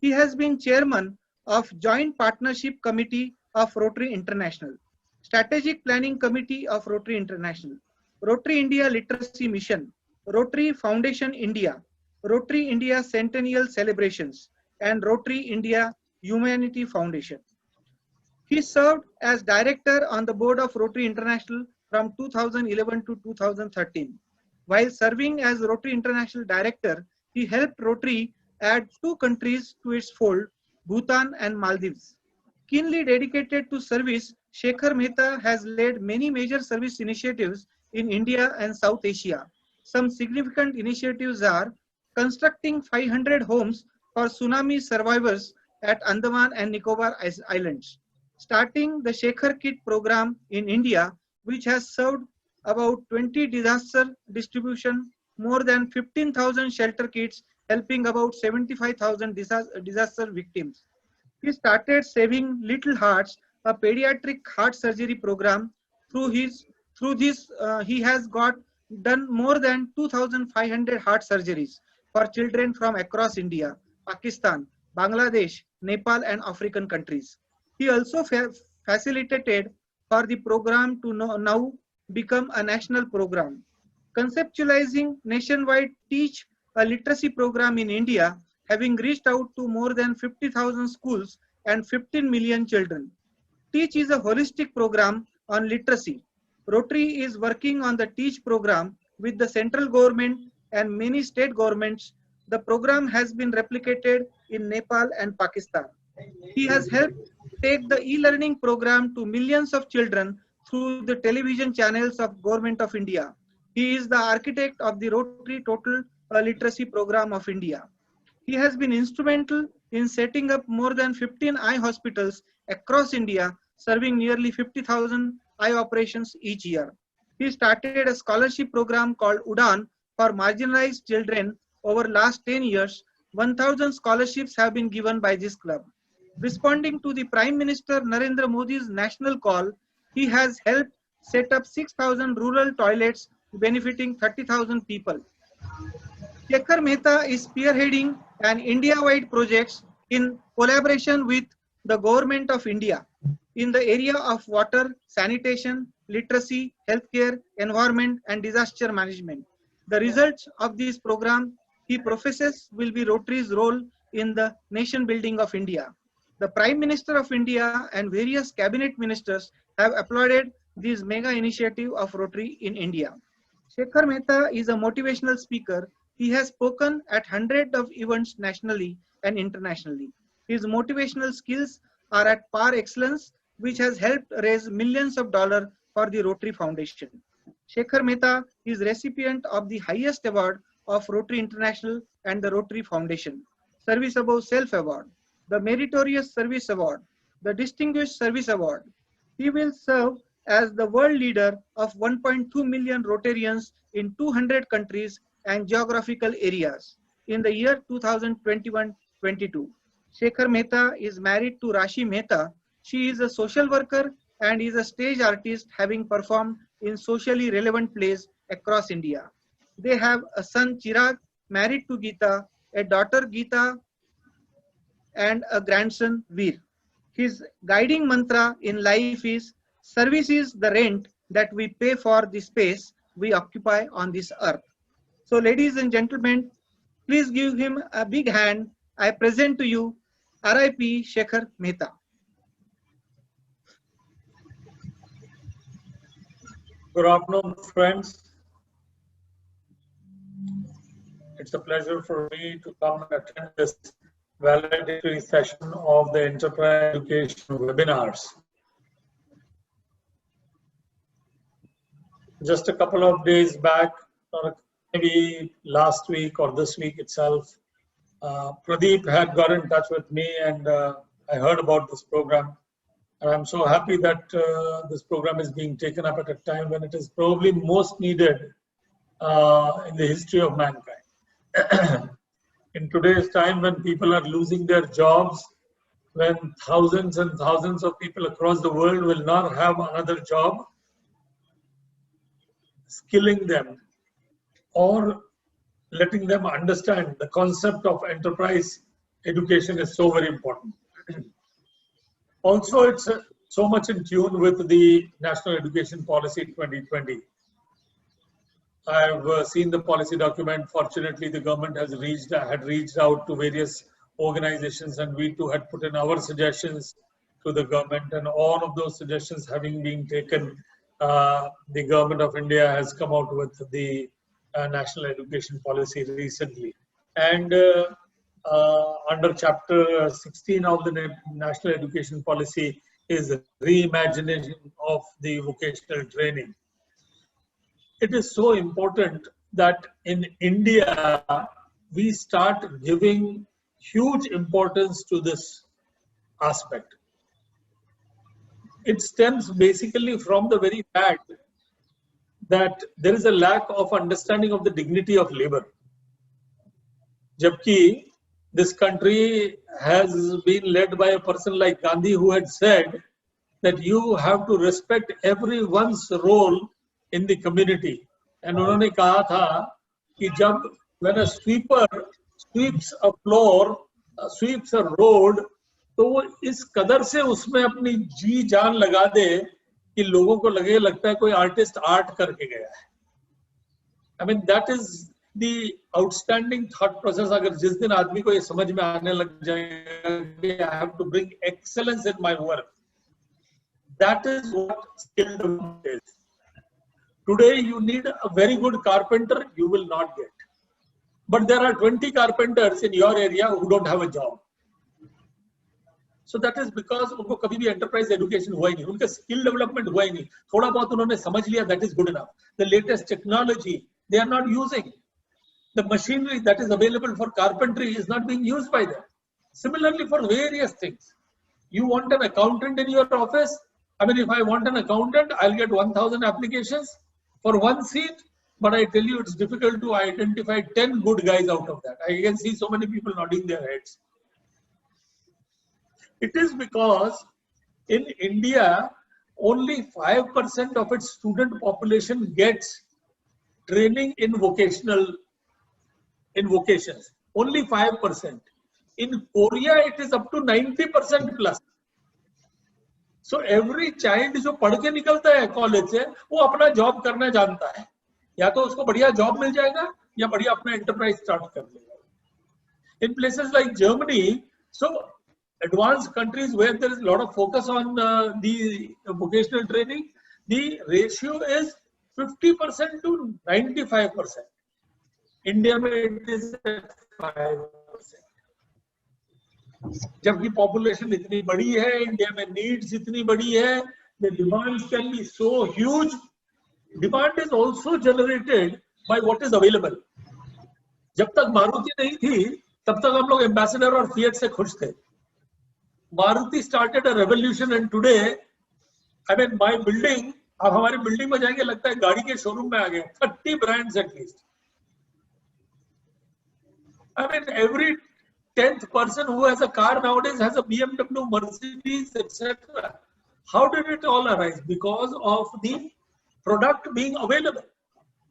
He has been chairman of Joint Partnership Committee of Rotary International, Strategic Planning Committee of Rotary International, Rotary India Literacy Mission, Rotary Foundation India, Rotary India Centennial Celebrations, and Rotary India Humanity Foundation. He served as director on the board of Rotary International from 2011 to 2013. While serving as Rotary International director, he helped Rotary add 2 countries to its fold, Bhutan and Maldives. Keenly dedicated to service, Shekhar Mehta has led many major service initiatives in India and South Asia. Some significant initiatives are constructing 500 homes for tsunami survivors at Andaman and Nicobar Islands, starting the Shekhar Kit program in India, which has served about 20 disaster distribution, more than 15,000 shelter kits, helping about 75,000 disaster victims. He started Saving Little Hearts, a pediatric heart surgery program. Through this, he has done more than 2,500 heart surgeries for children from across India, Pakistan, Bangladesh, Nepal, and African countries. He also facilitated for the program to now become a national program. Conceptualizing nationwide Teach a Literacy program in India, having reached out to more than 50,000 schools and 15 million children. Teach is a holistic program on literacy. Rotary is working on the Teach program with the central government and many state governments. The program has been replicated in Nepal and Pakistan. He has helped take the e-learning program to millions of children through the television channels of Government of India. He is the architect of the Rotary Total Literacy Program of India. He has been instrumental in setting up more than 15 eye hospitals across India, serving nearly 50,000 eye operations each year. He started a scholarship program called UDAN for marginalized children. Over last 10 years, 1,000 scholarships have been given by this club. Responding to the Prime Minister Narendra Modi's national call, he has helped set up 6,000 rural toilets benefiting 30,000 people. Shekhar Mehta is spearheading an India-wide project in collaboration with the Government of India in the area of water, sanitation, literacy, healthcare, environment, and disaster management. The results of this program he professes will be Rotary's role in the nation building of India. The Prime Minister of India and various cabinet ministers have applauded this mega initiative of Rotary in India. Shekhar Mehta is a motivational speaker. He has spoken at hundreds of events nationally and internationally. His motivational skills are at par excellence, which has helped raise millions of dollars for the Rotary Foundation. Shekhar Mehta is recipient of the highest award of Rotary International and the Rotary Foundation, Service Above Self Award, the Meritorious Service Award, the Distinguished Service Award. He will serve as the world leader of 1.2 million Rotarians in 200 countries and geographical areas in the year 2021-22. Shekhar Mehta is married to Rashi Mehta. She is a social worker and is a stage artist, having performed in socially relevant plays across India. They have a son Chirag, married to Geeta, a daughter Geeta, and a grandson Veer. His guiding mantra in life is, service is the rent that we pay for the space we occupy on this earth. So ladies and gentlemen, please give him a big hand. I present to you RIP Shekhar Mehta. Good afternoon, friends. It's a pleasure for me to come and attend this valedictory session of the Enterprise Education webinars. Just a couple of days back, or maybe last week or this week itself, Pradeep had got in touch with me, and I heard about this program. And I'm so happy that this program is being taken up at a time when it is probably most needed in the history of mankind. In today's time, when people are losing their jobs, when thousands and thousands of people across the world will not have another job, skilling them or letting them understand the concept of enterprise education is so very important. Also, it's so much in tune with the National Education Policy 2020. I've seen the policy document. Fortunately, the government had reached out to various organizations, and we too had put in our suggestions to the government, and all of those suggestions having been taken, the government of India has come out with the National Education Policy recently. And under chapter 16 of the National Education Policy is reimagination of the vocational training. It is so important that in India, we start giving huge importance to this aspect. It stems basically from the very fact that there is a lack of understanding of the dignity of labor. Jabki this country has been led by a person like Gandhi, who had said that you have to respect everyone's role in the community. And उन्होंने कहा था कि जब when a sweeper sweeps a floor, sweeps a road, तो वो इस कदर से उसमें अपनी जी जान लगा दे कि लोगों को लगता है कोई आर्टिस्ट आर्ट करके गया है. I mean, that is the outstanding thought process. अगर जिस दिन आदमी को ये समझ में आने लग जाएगा कि I have to bring excellence in my work, that is what skill development is. Today, you need a very good carpenter, you will not get. But there are 20 carpenters in your area who don't have a job. So that is because उनको कभी भी enterprise education हुआ ही नहीं, उनका skill development हुआ ही नहीं. थोड़ा बहुत उन्होंने समझ लिया, that is good enough. The latest technology they are not using. The machinery that is available for carpentry is not being used by them. Similarly, for various things, you want an accountant in your office. I mean, if I want an accountant, I'll get 1,000 applications for one seat. But I tell you, it's difficult to identify 10 good guys out of that. I can see so many people nodding their heads. It is because in India, only 5% of its student population gets training in vocations. Only 5%. In Korea, it is up to 90% plus. So every child जो पढ़ के निकलता है college से, वो अपना job करना जानता है. या तो उसको बढ़िया जॉब मिल जाएगा या बढ़िया अपना एंटरप्राइज स्टार्ट कर लेगा. In places like Germany, so advanced countries where there is a lot of focus on the vocational training, the ratio is 50% to 95%. India में it is 5%. जबकि population इतनी बड़ी है, इंडिया में needs इतनी बड़ी है, the demands can be so huge. Demand is also generated by what is available. जब तक मारुति नहीं थी, तब तक हम लोग एम्बेसडर और फिएट से खुश थे. Maruti started a revolution, and today, I mean, my building, अब हमारी बिल्डिंग में जाएंगे लगता है गाड़ी के शोरूम में आ गए. 30 brands at least. I mean, every 10th person who has a car nowadays has a BMW, Mercedes, etc. How did it all arise? Because of the product being available.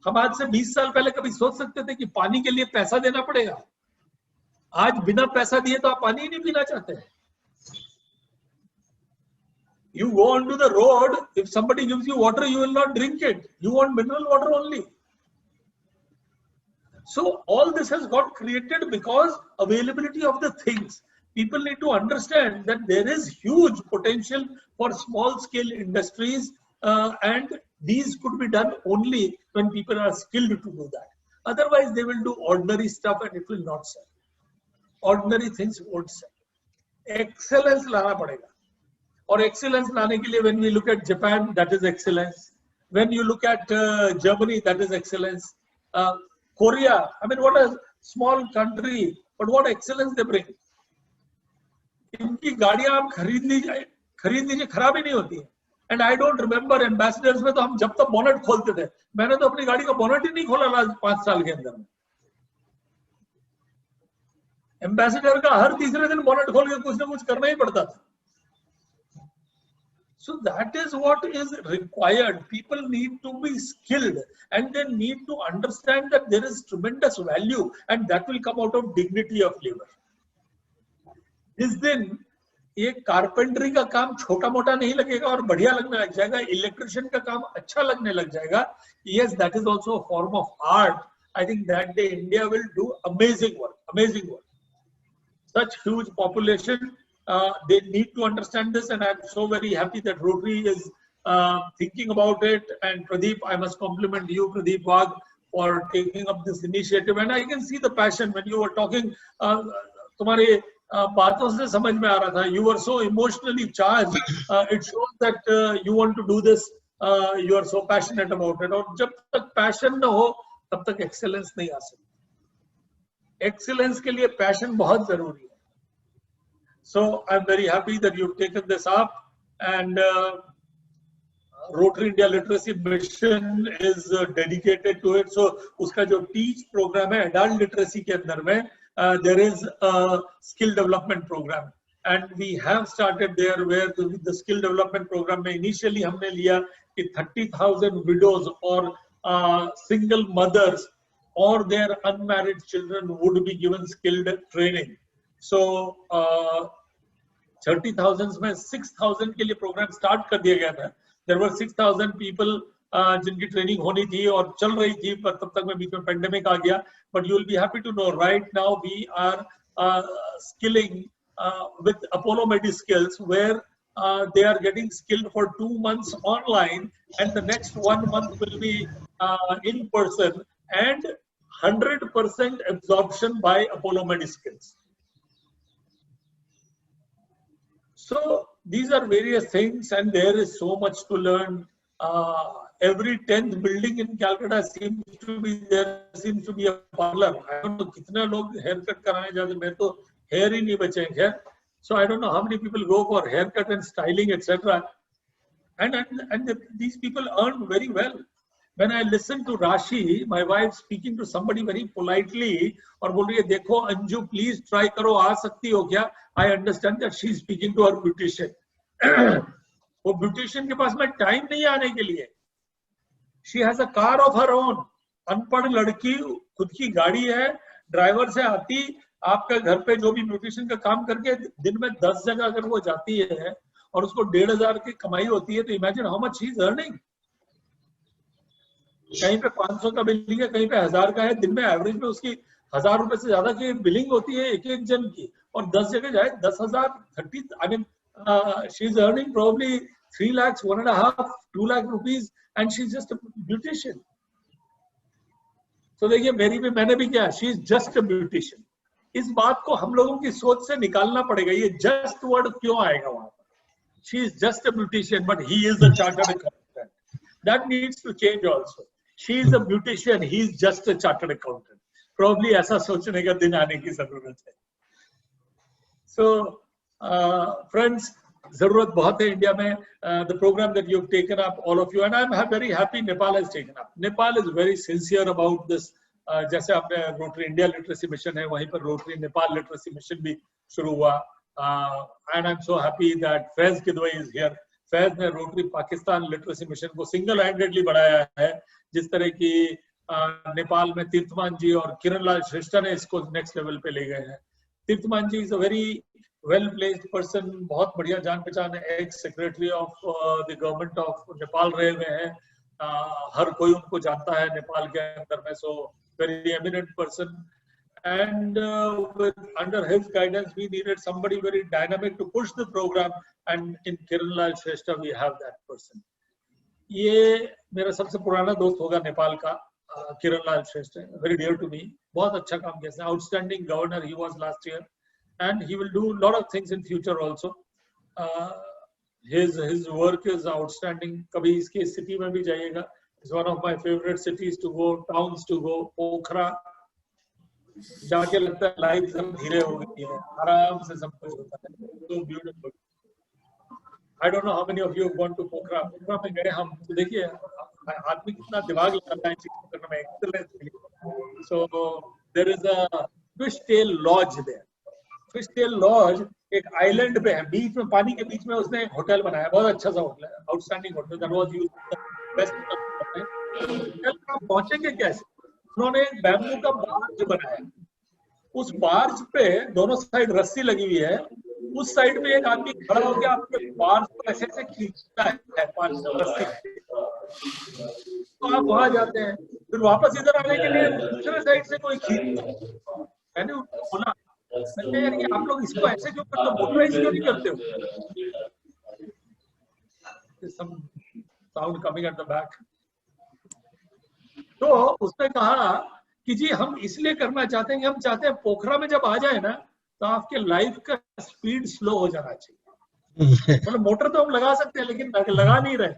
हम आज से 20 साल पहले कभी सोच सकते थे कि पानी के लिए पैसा देना पड़ेगा? आज बिना पैसा दिए तो आप पानी ही नहीं पीना चाहते हैं. You go onto the road, if somebody gives you water, you will not drink it. You want mineral water only. So all this has got created because availability of the things. People need to understand that there is huge potential for small scale industries, and these could be done only when people are skilled to do that. Otherwise, they will do ordinary stuff and it will not sell. Ordinary things won't sell. Excellence लाना पड़ेगा. और excellence लाने के लिए, when we look at Japan, that is excellence. When you look at Germany, that is excellence. Korea. I mean, what a small country, but what excellence they bring. इनकी गाड़ियां आप खरीद लीजिए खराब ही नहीं होती है. And I don't remember ambassadors में तो हम जब तक बोनट खोलते थे, मैंने तो अपनी गाड़ी का बोनट ही नहीं खोला लास्ट 5 साल के अंदर में. एम्बेसडर का हर तीसरे दिन बोनट खोल के कुछ ना कुछ करना ही पड़ता था. So that is what is required. People need to be skilled and they need to understand that there is tremendous value and that will come out of dignity of labor. जिस दिन ये कारपेंटरी का काम छोटा मोटा नहीं लगेगा और बढ़िया लगने लग जाएगा, इलेक्ट्रिशियन का काम अच्छा लगने लग जाएगा, yes, that is also a form of art. I think that day India will do amazing work, amazing work. Such huge population, they need to understand this, and I'm so very happy that Rotary is thinking about it. And Pradeep, I must compliment you, Pradeep Wagh, for taking up this initiative. And I can see the passion when you were talking. तुम्हारे बातों से समझ में आ रहा था. You were so emotionally charged. It shows that you want to do this. You are so passionate about it. और जब तक passion न हो, तब तक excellence नहीं आ सकती. Excellence के लिए passion बहुत जरूरी है. So I'm very happy that you've taken this up, and Rotary India Literacy Mission is dedicated to it. So उसका जो teach program है adult literacy के अंदर में, there is a skill development program, and we have started there where the skill development program में initially हमने लिया कि 30,000 widows or single mothers or their unmarried children would be given skilled training. So 30,000 में 6,000 के लिए programme start कर दिया गया था. There were 6,000 people जिनकी ट्रेनिंग होनी थी और चल रही थी, पर तब तक में बीच में पेंडेमिक आ गया. But you will be happy to know right now we are skilling with Apollo MediSkills, where they are getting skilled for 2 months online, and the next 1 month will be in person, and 100% absorption by Apollo MediSkills. So these are various things, and there is so much to learn. Every 10th building in Calcutta seems to be a parlor. I don't know कितने लोग haircut कराने जाते हैं. मेरे तो hair ही नहीं बचे हैं. So I don't know how many people go for haircut and styling, etc. And these people earn very well. When I listen to Rashi, my wife, speaking to somebody very politely, और बोल रही है देखो Anju please try करो, आ सकती हो क्या? I understand that she is speaking to her beautician. वो beautician के पास में time नहीं आने के लिए. She has a car of her own. अनपढ़ लड़की, खुद की गाड़ी है, ड्राइवर से आती, आपका घर पे जो भी ब्यूटिशियन का काम करके दिन में 10 जगह अगर वो जाती है और उसको 1,500 की कमाई होती है, तो imagine how much she is earning. कहीं पे 500 का बिलिंग है, कहीं पे 1000 का है. दिन में एवरेज में उसकी 1000 रुपए से ज्यादा की बिलिंग होती है एक जन की, और 10 जगह जाए 10,000, 30, I mean she is earning probably 3 lakhs, 1.5, 2 lakh rupees, and she is just a beautician. So देखिए मेरी भी, मैंने भी क्या, she is just a beautician. इस बात को हम लोगों की सोच से निकालना पड़ेगा. ये just वर्ड क्यों आएगा वहां पर? She is just a beautician, but he is a chartered accountant. That needs to change also. She is a beautician, he is just a chartered accountant. Probably ऐसा सोचने का दिन आने की जरूरत है. So friends, जरूरत बहुत है इंडिया में. The program that you've taken up, all of you, and I'm very happy Nepal has taken up. Nepal is very sincere about this. जैसे आपने रोटरी इंडिया लिटरेसी मिशन है, वहीं पर रोटरी नेपाल लिटरेसी मिशन भी शुरू हुआ. And I'm so happy that Faiz Kidwai is here. Faiz ने rotary Pakistan literacy mission को सिंगल हैंडेडली बढ़ाया है. जिस तरह की नेपाल में तीर्थमान जी और किरण लाल श्रेष्ठा ने इसको नेक्स्ट लेवल पे ले गए हैं. Tirthaman ji is a very well placed person, बहुत बढ़िया जान पहचान है, ex secretary of the government of Nepal रहे हुए हैं. हर कोई उनको जानता है नेपाल के अंदर में. So very eminent person, and under his guidance we needed somebody very dynamic to push the program, and in Kiran Lal Shrestha we have that person. ये मेरा सबसे पुराना दोस्त होगा नेपाल का, किरण लाल श्रेष्ठ, very dear to me. बहुत अच्छा काम किया, outstanding governor he was last year, and he will do a lot of things in future also. His work is outstanding. कभी इसके सिटी में भी जाइएगा, It's one of my favorite cities to go, towns to go. Pokhara, जाके लगता है life सब धीरे हो गई है, आराम से सब कुछ होता है. So beautiful. I don't know how many of you have gone to Pokhara. Pokhara में गए हम, तो देखिए आदमी कितना दिमाग लगाता है चीज़ करने में, excellence. So there is a fishtail lodge there. Fishtail lodge एक आइलैंड पे है, बीच में, पानी के बीच में उसने एक होटल बनाया, बहुत अच्छा सा होटल है, outstanding hotel. That was used the best. Hotel में पहुंचेंगे कैसे? उन्होंने एक बैम्बू का बार्ज बनाया. उस बार्ज पे दोनों साइड रस्सी लगी हुई है. उस साइड में एक आदमी खड़ा होकर आपके बार्ज को ऐसे ऐसे खींचता है रस्सी. तो आप वहां जाते हैं, फिर वापस इधर आने के लिए दूसरे साइड से कोई खींचता है. मैंने उनको बोला, मैंने यार ये आप लोग इसको ऐसे क्यों करते हो, मोटराइज क्यों नहीं करते हो? Some sound coming at the back. तो उसने कहा कि जी हम इसलिए करना चाहते हैं कि हम चाहते हैं पोखरा में जब आ जाए ना तो आपके लाइफ का स्पीड स्लो हो जाना चाहिए. मतलब मोटर तो हम लगा सकते हैं लेकिन लगा नहीं रहे.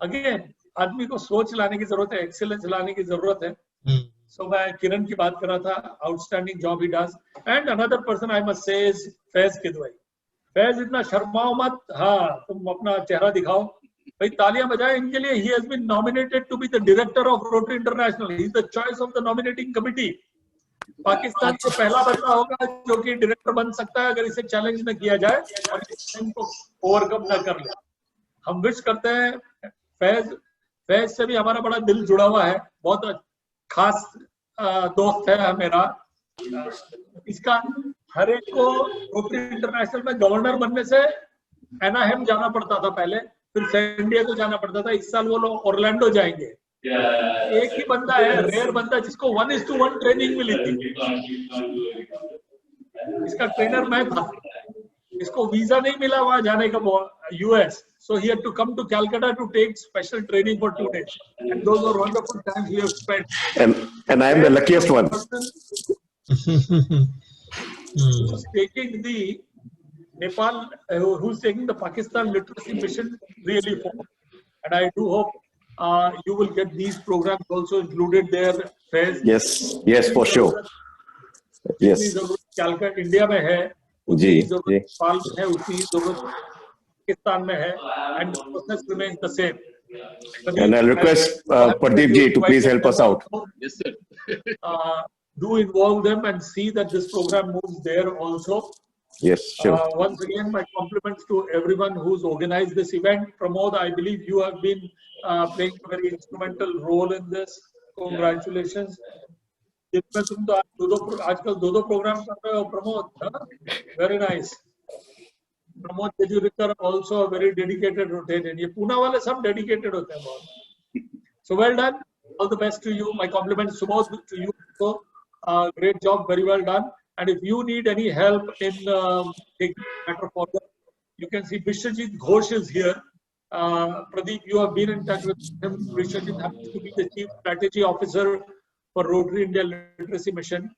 अगेन आदमी को सोच लाने की जरूरत है, एक्सेलेंस लाने की जरूरत है. So मैं किरण की बात कर रहा था, outstanding job he does. And another person I must say is Faiz Kidwai. Faiz इतना शर्माओ मत, हाँ तुम अपना चेहरा दिखाओ भाई, तालियां बजाएं इनके लिए. He has been nominated to be the director of Rotary International. He is the choice of the nominating committee. Pakistan को पहला बंदा होगा जो कि डायरेक्टर बन सकता है अगर इसे चैलेंज न किया जाए और इनको ओवरकम न कर ले. हम विश करते हैं फैज से भी हमारा बड़ा दिल जुड़ा हुआ है, बहुत खास दोस्त है मेरा. इसका हर एक को रोटरी इंटरनेशनल में गवर्नर बनने से एनाहेम जाना पड़ता था पहले, फिर सैन डिएगो जाना पड़ता था. इस साल वो लोग ओरलैंडो जाएंगे. एक ही बंदा है, रेयर बंदा, जिसको 1:1 ट्रेनिंग मिली थी. इसका ट्रेनर मैं था. इसको वीजा नहीं मिला वहां जाने का, US. So he had to come to Calcutta to take special training for 2 days. And those were wonderful times we have spent. And I am the luckiest one. Who's taking the Nepal, who's taking the Pakistan literacy mission really forward. And I do hope you will get these programs also included there. Fairs. Yes, for sure. Yes. Calcutta, India में है, जी, नेपाल में है, उसी जरूरत पाकिस्तान में है, and the process remains the same. And I'll request Pradeep ji to please help us out. Yes, sir. Do involve them and see that this program moves there also. Yes, sure. Once again, my compliments to everyone who's organized this event. Pramod, I believe you have been playing a very instrumental role in this. Congratulations. जिसमें तुम तो आजकल दो programme कर रहे हो Pramod. Very nice. Pramod Tejurikar also a very dedicated Rotarian. ये पूना वाले सब dedicated होते हैं बहुत. So well done. All the best to you. My compliments Subodh to you. So great job. Very well done. And if you need any help in taking the matter forward, you can see Vishwajit Ghosh is here. Pradeep, you have been in touch with him. Vishwajit happens to be the Chief Strategy Officer for Rotary India Literacy Mission.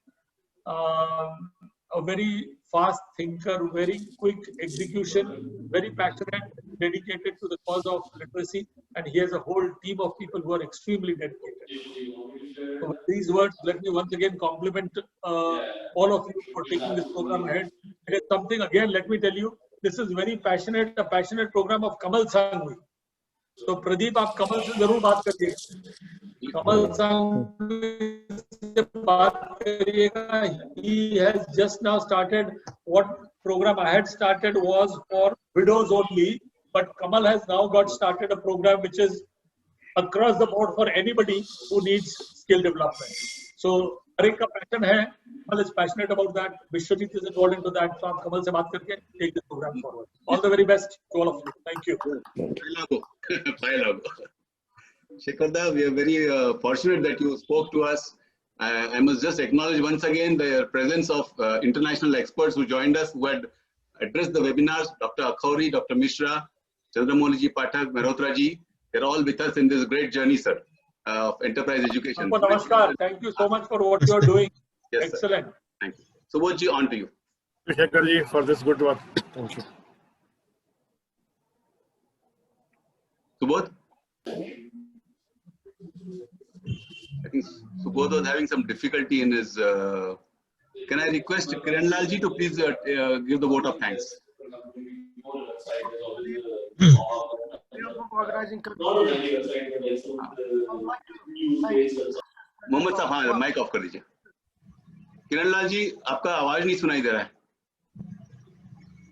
A very fast thinker, very quick execution, very passionate, dedicated to the cause of literacy, and he has a whole team of people who are extremely dedicated. So with these words, let me once again compliment all of you for taking this program ahead. It is something, again, let me tell you, this is very passionate, a passionate program of Kamal Sanghvi. So Pradeep, आप कमल से जरूर बात करिएगा. कमल संघवी से बात करिएगा. He has just now started what program I had started was for widows only, but Kamal has now got started a program which is across the board for anybody who needs skill development. So हर एक का passion है. Kamal is passionate about that. Vishwajit is involved into that. So आप कमल से बात करके take the program forward. All the very best to all of you. Thank you. Shekhar, we are very fortunate that you spoke to us. I must just acknowledge once again the presence of international experts who joined us, who had addressed the webinars. Dr. Akhauri, Dr. Mishra, Chandramouli Pathak, Mehrotra ji, they're all with us in this great journey, sir, of enterprise education. Namaskar. Thank you so much for what you are doing. Yes, excellent. Sir. Thank you. Subodh ji, on to you. Shekhar ji, for this good work. Thank you. Subodh? I think Subodh was having some difficulty in his. Can I request Kiran Lalji to please give the vote of thanks? Organizing committee. I would like to thank Mohammad साहब हाँ mic off कर दीजिए. किरण लाल जी आपका आवाज नहीं सुनाई दे रहा है.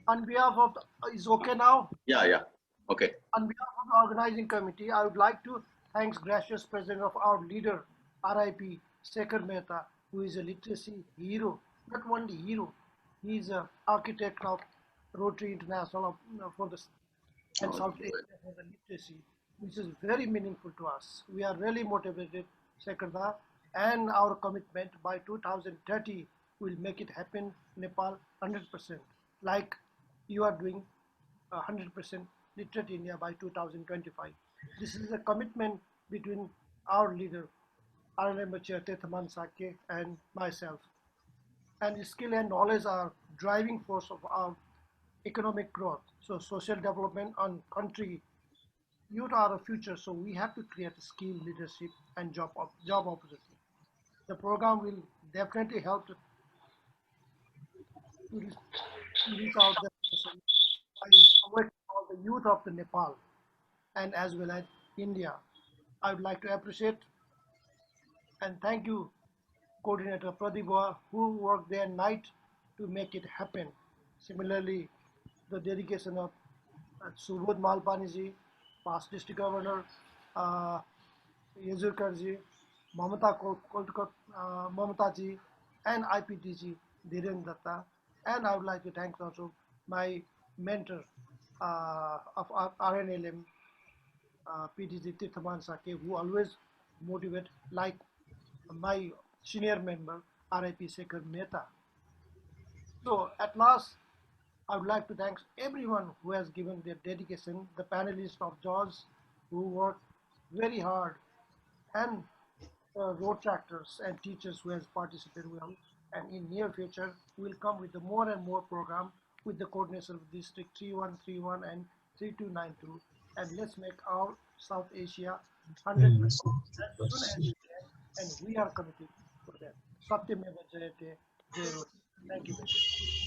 on behalf of is okay now. Yeah, okay. On behalf of the organizing committee, I would like to thank gracious presence of our leader, RIP Shekhar Mehta, who is a literacy hero. Not only hero, he is an architect of Rotary International for the and South Asia for the literacy, which is very meaningful to us. We are really motivated, Shekhar, and our commitment by 2030 will make it happen. Nepal 100%, like you are doing 100% literate India by 2025. This is a commitment between our leader, RNM Chair Tethaman Sake, and myself. And skill and knowledge are driving force of our economic growth. So social development on country, youth are the future. So we have to create skill, leadership, and job opportunity. The program will definitely help to reach out the by all the youth of the Nepal and as well as India. I would like to appreciate and thank you, Coordinator Pradibha, who worked day and night to make it happen. Similarly, the dedication of Subodh Malpani-ji, past District Governor, Yezurkar-ji, Mamata-ji, and IPTG, Dhiren Datta. And I would like to thank also my mentor of RNLM, PTG Tirthaman Sake, who always motivate, like my senior member, RIP Shekhar Mehta. So at last, I would like to thank everyone who has given their dedication, the panelists of JAWS who worked very hard, and road tractors and teachers who has participated well. And in near future, we'll come with the more and more program with the coordination of District 3131 and 3292. And let's make our South Asia 100% as soon as we can, and we are committed for that. Satyameva Jayate. Thank you very much.